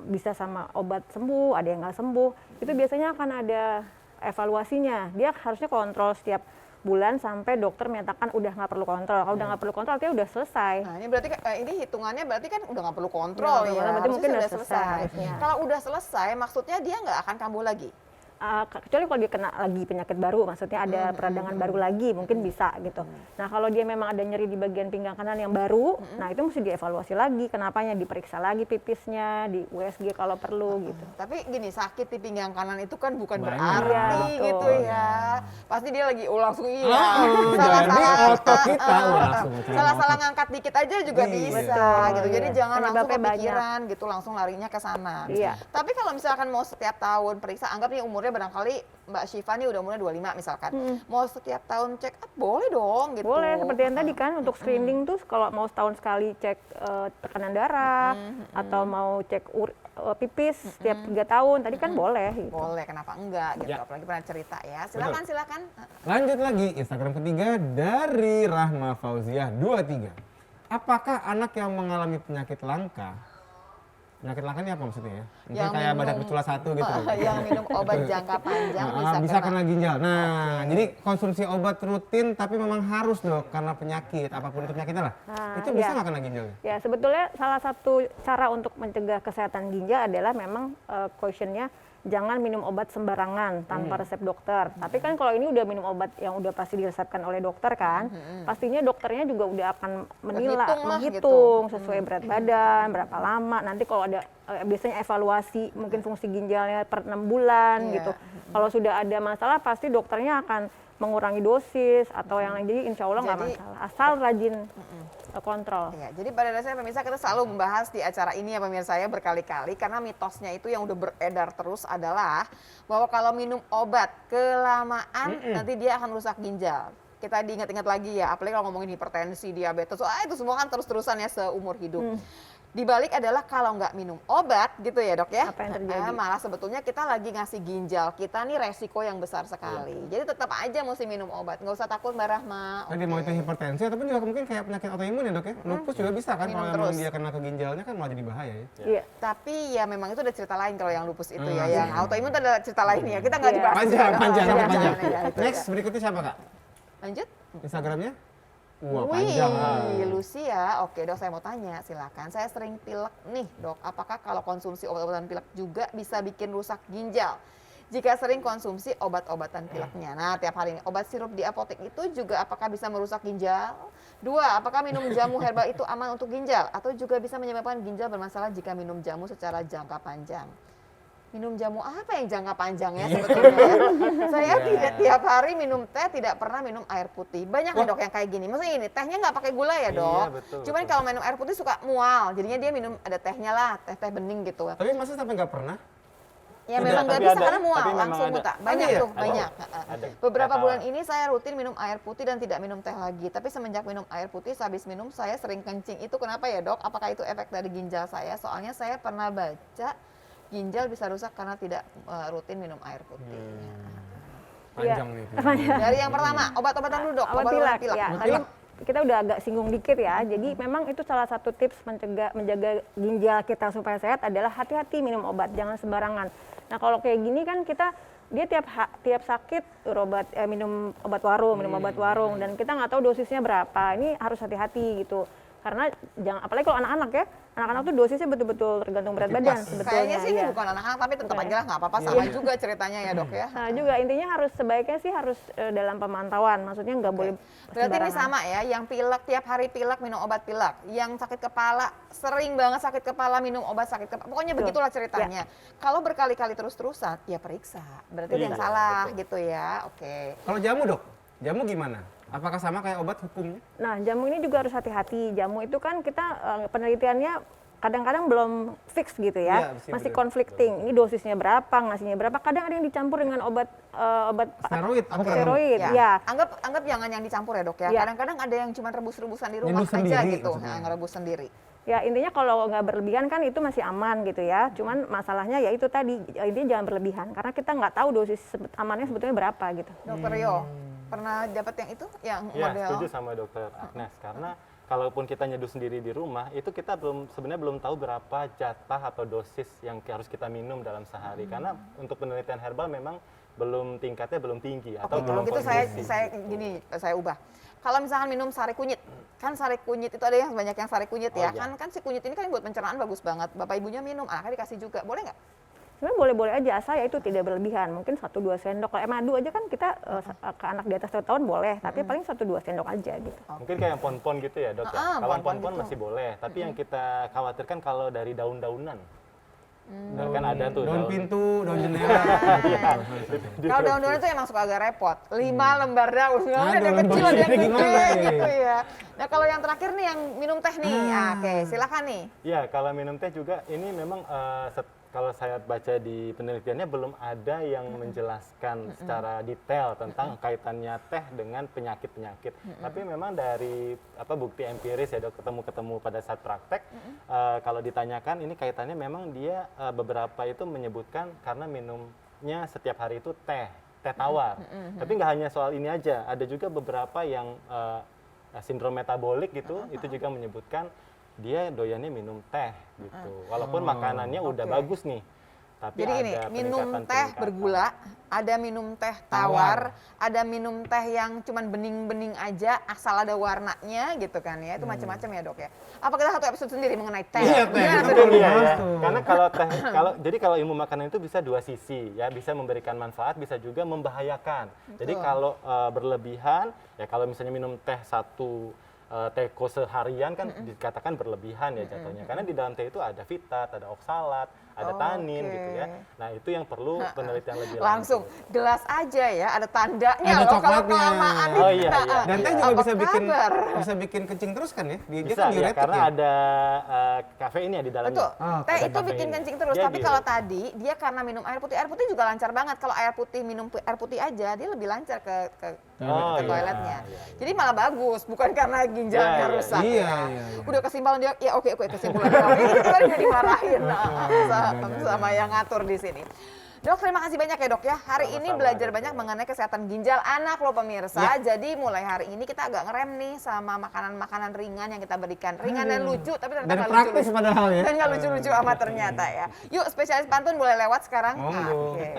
bisa sama obat sembuh, ada yang nggak sembuh. Itu biasanya akan ada evaluasinya. Dia harusnya kontrol setiap bulan sampai dokter menyatakan udah nggak perlu kontrol. Kalau udah nggak perlu kontrol, artinya udah selesai. Nah ini berarti ini hitungannya berarti kan udah nggak perlu kontrol Nggak perlu ya. kontrol, berarti Harusnya mungkin sudah udah selesai harusnya. Kalau udah selesai, maksudnya dia nggak akan kambuh lagi. Kecuali kalau dia kena lagi penyakit baru, maksudnya ada peradangan baru lagi, mungkin bisa gitu. Nah kalau dia memang ada nyeri di bagian pinggang kanan yang baru, nah itu mesti dievaluasi lagi, kenapanya, diperiksa lagi pipisnya, di USG kalau perlu gitu. Tapi gini, sakit di pinggang kanan itu kan bukan Banyak. berarti Iya, betul. gitu ya. pasti dia lagi langsung jadi salah-salah otot kita langsung salah-salah ngangkat dikit aja juga Iya. bisa gitu. Jadi Iya. jangan langsung Penyebabnya banyak. kepikiran gitu, langsung larinya ke sana. Iya. Tapi kalau misalkan mau setiap tahun periksa, anggap nih umurnya barangkali Mbak Syifa nih udah umurnya 25 misalkan. Mau setiap tahun check up boleh dong gitu. Boleh, seperti yang tadi kan untuk screening tuh kalau mau setahun sekali cek tekanan darah atau mau cek pipis setiap 3 tahun, tadi kan boleh gitu. Boleh, kenapa enggak gitu. Ya. Apalagi pernah cerita ya. Silakan, silakan. Lanjut lagi, Instagram ketiga dari Rahma Fauziah 23. Apakah anak yang mengalami penyakit langka ini apa maksudnya ya? Mungkin Yang kayak badak minum- bercula satu gitu. Yang minum obat jangka panjang Bisa kena ginjal. Nah, jadi konsumsi obat rutin tapi memang harus dok karena penyakit, apapun itu penyakitnya lah. Nah, Itu bisa iya. nggak kena ginjal? Ya, sebetulnya salah satu cara untuk mencegah kesehatan ginjal adalah memang cautionnya jangan minum obat sembarangan tanpa resep dokter. Tapi kan kalau ini udah minum obat yang udah pasti diresepkan oleh dokter kan, pastinya dokternya juga udah akan Berhitung lah menghitung sesuai berat badan, berapa lama. Nanti kalau ada biasanya evaluasi mungkin fungsi ginjalnya per 6 bulan Iya. gitu. Kalau sudah ada masalah pasti dokternya akan mengurangi dosis atau yang lain. Jadi insya Allah nggak Jadi- masalah. Asal rajin kontrol. Ya, jadi pada dasarnya pemirsa kita selalu membahas di acara ini ya pemirsa ya berkali-kali karena mitosnya itu yang udah beredar terus adalah bahwa kalau minum obat kelamaan nanti dia akan rusak ginjal. Kita diingat-ingat lagi ya, apalagi kalau ngomongin hipertensi, diabetes, itu semua kan terus-terusan ya seumur hidup. Di balik adalah kalau nggak minum obat gitu ya dok ya, Apa yang terjadi? malah sebetulnya kita lagi ngasih ginjal kita nih resiko yang besar sekali. Jadi tetap aja mesti minum obat, nggak usah takut Mbak Rahma. Tadi mau Oke. itu hipertensi ataupun juga mungkin kayak penyakit autoimun ya dok ya. Lupus juga bisa kan Minum kalau memang terus. dia kena ke ginjalnya kan malah jadi bahaya ya. Iya. Tapi ya memang itu ada cerita lain kalau yang lupus itu ya, iya. yang autoimun itu ada cerita lain ya. Kita nggak Iya. dibahas. Panjang, juga. panjang, Jangan, panjang. jangan, ya, itu Next, ya. berikutnya siapa kak? Lanjut. Instagramnya? Wah Wih, panjang. Lucia. Oke dok, saya mau tanya, silakan. Saya sering pilek nih dok, apakah kalau konsumsi obat-obatan pilek juga bisa bikin rusak ginjal? Jika sering konsumsi obat-obatan pileknya. Nah, tiap hari ini obat sirup di apotek itu juga apakah bisa merusak ginjal? 2, apakah minum jamu herbal itu aman untuk ginjal? Atau juga bisa menyebabkan ginjal bermasalah jika minum jamu secara jangka panjang? Minum jamu apa yang jangka panjang ya sebetulnya ya? Saya tidak tiap hari minum teh, tidak pernah minum air putih. Banyak nih dok yang kayak gini. Maksudnya ini tehnya nggak pakai gula ya dok? Iya, betul, Cuman betul. kalau minum air putih suka mual. Jadinya dia minum ada tehnya lah, teh bening gitu. Tapi masa sampai nggak pernah? Ya Ada, memang nggak tapi bisa ada. karena mual, Tapi memang langsung ada. muntah. Banyak Ada ya? tuh, banyak. Ada. Beberapa Saya bulan tahu. ini saya rutin minum air putih dan tidak minum teh lagi. Tapi semenjak minum air putih, sehabis minum saya sering kencing. Itu kenapa ya dok? Apakah itu efek dari ginjal saya? Soalnya saya pernah baca ginjal bisa rusak karena tidak rutin minum air putih. Panjang nih. Dari yang pertama, obat-obatan dulu dok. Obat Obat-obatan pilek. Ya, tadi kita udah agak singgung dikit ya. Jadi memang itu salah satu tips menjaga ginjal kita supaya sehat adalah hati-hati minum obat, jangan sembarangan. Nah kalau kayak gini kan dia tiap sakit minum obat warung, dan kita nggak tahu dosisnya berapa. Ini harus hati-hati gitu. Karena apalagi kalau anak-anak ya, anak-anak tuh dosisnya betul-betul tergantung berat badan sebetulnya. Kayaknya sih ini iya. bukan anak-anak, tapi tetap Bukan aja lah nggak apa-apa. Sama juga ceritanya ya dok ya. Nah juga intinya sebaiknya sih harus dalam pemantauan, maksudnya nggak boleh Berarti ini sembarangan. sama ya, yang pilek tiap hari pilek minum obat pilek, yang sakit kepala sering banget sakit kepala minum obat sakit kepala, pokoknya Betul. begitulah ceritanya. Kalau berkali-kali terus-terusan, ya periksa, berarti ada yang Iya, salah betul. gitu ya. Oke. Kalau jamu dok, jamu gimana? Apakah sama kayak obat hukumnya? Nah, jamu ini juga harus hati-hati. Jamu itu kan kita penelitiannya kadang-kadang belum fix gitu Iya, ya, betul, masih betul. conflicting. Ini dosisnya berapa, ngasihnya berapa. Kadang ada yang dicampur dengan obat Steroid, aku pernah steroid. Ya. Ya. Anggap jangan yang dicampur ya dok ya. Iya. Kadang-kadang ada yang cuma rebus-rebusan di rumah Nyeduh aja sendiri gitu, maksudnya. ngerebus sendiri. Ya intinya kalau nggak berlebihan kan itu masih aman gitu ya. Cuman masalahnya ya itu tadi, intinya jangan berlebihan karena kita nggak tahu dosis amannya sebetulnya berapa gitu. Dokter Rio, pernah dapat yang itu, yang Ya, model? setuju sama dokter Agnes karena kalaupun kita nyeduh sendiri di rumah itu kita sebenarnya belum tahu berapa jatah atau dosis yang harus kita minum dalam sehari karena untuk penelitian herbal memang tingkatnya belum tinggi atau Oke, kalau belum gitu kondisi. saya ubah. Kalau misalkan minum sari kunyit, kan sari kunyit itu ada yang banyak yang sari kunyit ya, Oh, iya. kan si kunyit ini kan buat pencernaan bagus banget. Bapak ibunya minum, anaknya dikasih juga, boleh nggak? Sebenarnya boleh-boleh aja asal ya itu tidak berlebihan. Mungkin 1-2 sendok. Kalau madu aja kan kita ke anak di atas 1 tahun boleh, tapi paling 1-2 sendok aja gitu. Mungkin kayak yang pon-pon gitu ya dok ya. Kalau pon-pon pon-pon gitu. masih boleh, tapi yang kita khawatirkan kalau dari daun-daunan Nah, kan ada tuh daun pintu, daun jendela. Kalau daun-daun itu emang suka agak repot. 5 lembar daun, nggak ada yang lembar kecil, ada yang daunnya gede gimana nih? gitu ya. Nah kalau yang terakhir nih yang minum teh nih, oke silakan nih. Ya, kalau minum teh juga ini memang kalau saya baca di penelitiannya belum ada yang menjelaskan secara detail tentang kaitannya teh dengan penyakit-penyakit. Tapi memang dari bukti empiris ya dok, ketemu pada saat praktek, kalau ditanyakan ini kaitannya memang dia beberapa itu menyebutkan karena minumnya setiap hari itu teh tawar. Tapi nggak hanya soal ini aja, ada juga beberapa yang sindrom metabolik gitu, itu juga menyebutkan dia doyannya minum teh gitu. Walaupun makanannya udah bagus nih. Tapi Jadi gini, ada minum teh peningkatan-peningkatan. bergula, ada minum teh tawar, ada minum teh yang cuman bening-bening aja, asal ada warnanya gitu kan ya. Itu macam-macam ya dok ya. Apa kita satu episode sendiri mengenai teh? Iya, teh. Gimana tuh, Itu Dok? Iya, Bahas ya. tuh. Karena jadi kalau ilmu makanan itu bisa dua sisi ya, bisa memberikan manfaat, bisa juga membahayakan. Jadi kalau berlebihan, ya kalau misalnya minum teh teko seharian kan dikatakan berlebihan ya jatuhnya. Karena di dalam teh itu ada fitat, ada oksalat, ada tanin gitu ya. Nah itu yang perlu penelitian lebih Langsung gelas aja ya, ada tandanya Ada loh kalau coklatnya. kelamaan Oh, iya, iya. Dan teh juga Apa bisa bikin kencing terus kan ya? Dia bisa kan ya, diuretik karena ya? ada kafeinnya di dalamnya. Betul, Oh, teh ada itu bikin kafeinnya. kencing terus. Dia Tapi kalau diuretik. tadi dia karena minum air putih juga lancar banget. Kalau air putih minum air putih aja, dia lebih lancar ke Oh, ke iya, toiletnya. iya, iya. Jadi malah bagus, bukan karena ginjalnya Iya, iya, rusak. iya, ya. iya, iya. Udah kesimpulan dia, ya oke kesimpulan kamu. Ini kita udah dimarahin sama yang ngatur di sini. Dok, terima kasih banyak ya dok ya. Hari ini Sama-sama, belajar Dok. banyak mengenai kesehatan ginjal anak loh pemirsa. Jadi mulai hari ini kita agak ngerem nih sama makanan-makanan ringan yang kita berikan. Ringan dan lucu, tapi ternyata Dan nggak praktis lucu-lucu. padahal ya. Dan nggak lucu-lucu amat ternyata ya. Yuk spesialis pantun boleh lewat sekarang. Monggo. Oke.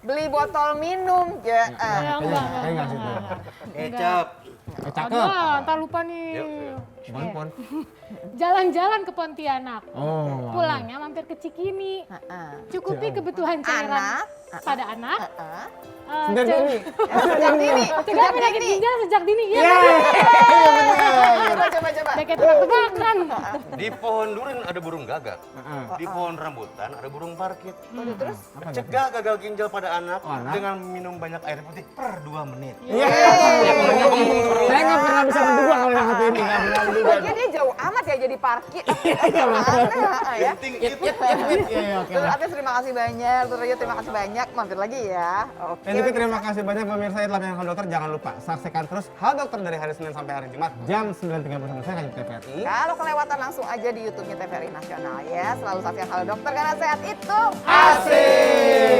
Beli botol minum ya. Ya, enggak. Enggak situ. Kecap. Cakep. Aduh, ntar lupa nih. Yuk, yuk. Pon. Jalan-jalan ke Pontianak. Oh. Pulangnya mampir ke Cikini. Cukupi Jauh. kebutuhan cairan Anak. pada anak. Sendiri dini. Sejak dini. Cegah penyakit ginjal sejak dini. Ya, Coba. kayak tebak-tebakan. Di pohon durian ada burung gagak. Heeh. Di pohon rambutan ada burung parkit. Waduh, terus? Apa tuh? Cegah gagal ginjal pada anak Oh, anak? dengan minum banyak air putih per 2 menit. Iya. Saya nggak pernah bisa menduga kalau yang satu ini nggak pernah menduga. Lagian dia jauh amat ya jadi parkir. Aneh ya. Penting Iya, iya, oke. Terus Atis terima kasih banyak, Terus Ryo terima kasih banyak, mampir lagi ya. Oke. Dan juga terima kasih banyak pemirsa Itulah Yang Hal Dokter. Jangan lupa saksikan terus Hal Dokter dari hari Senin sampai hari Jumat jam 9.30 saya hanya di TVRI. Kalau kelewatan langsung aja di YouTube-nya TVRI Nasional ya. Selalu saksikan Halo Dokter karena sehat itu Asik.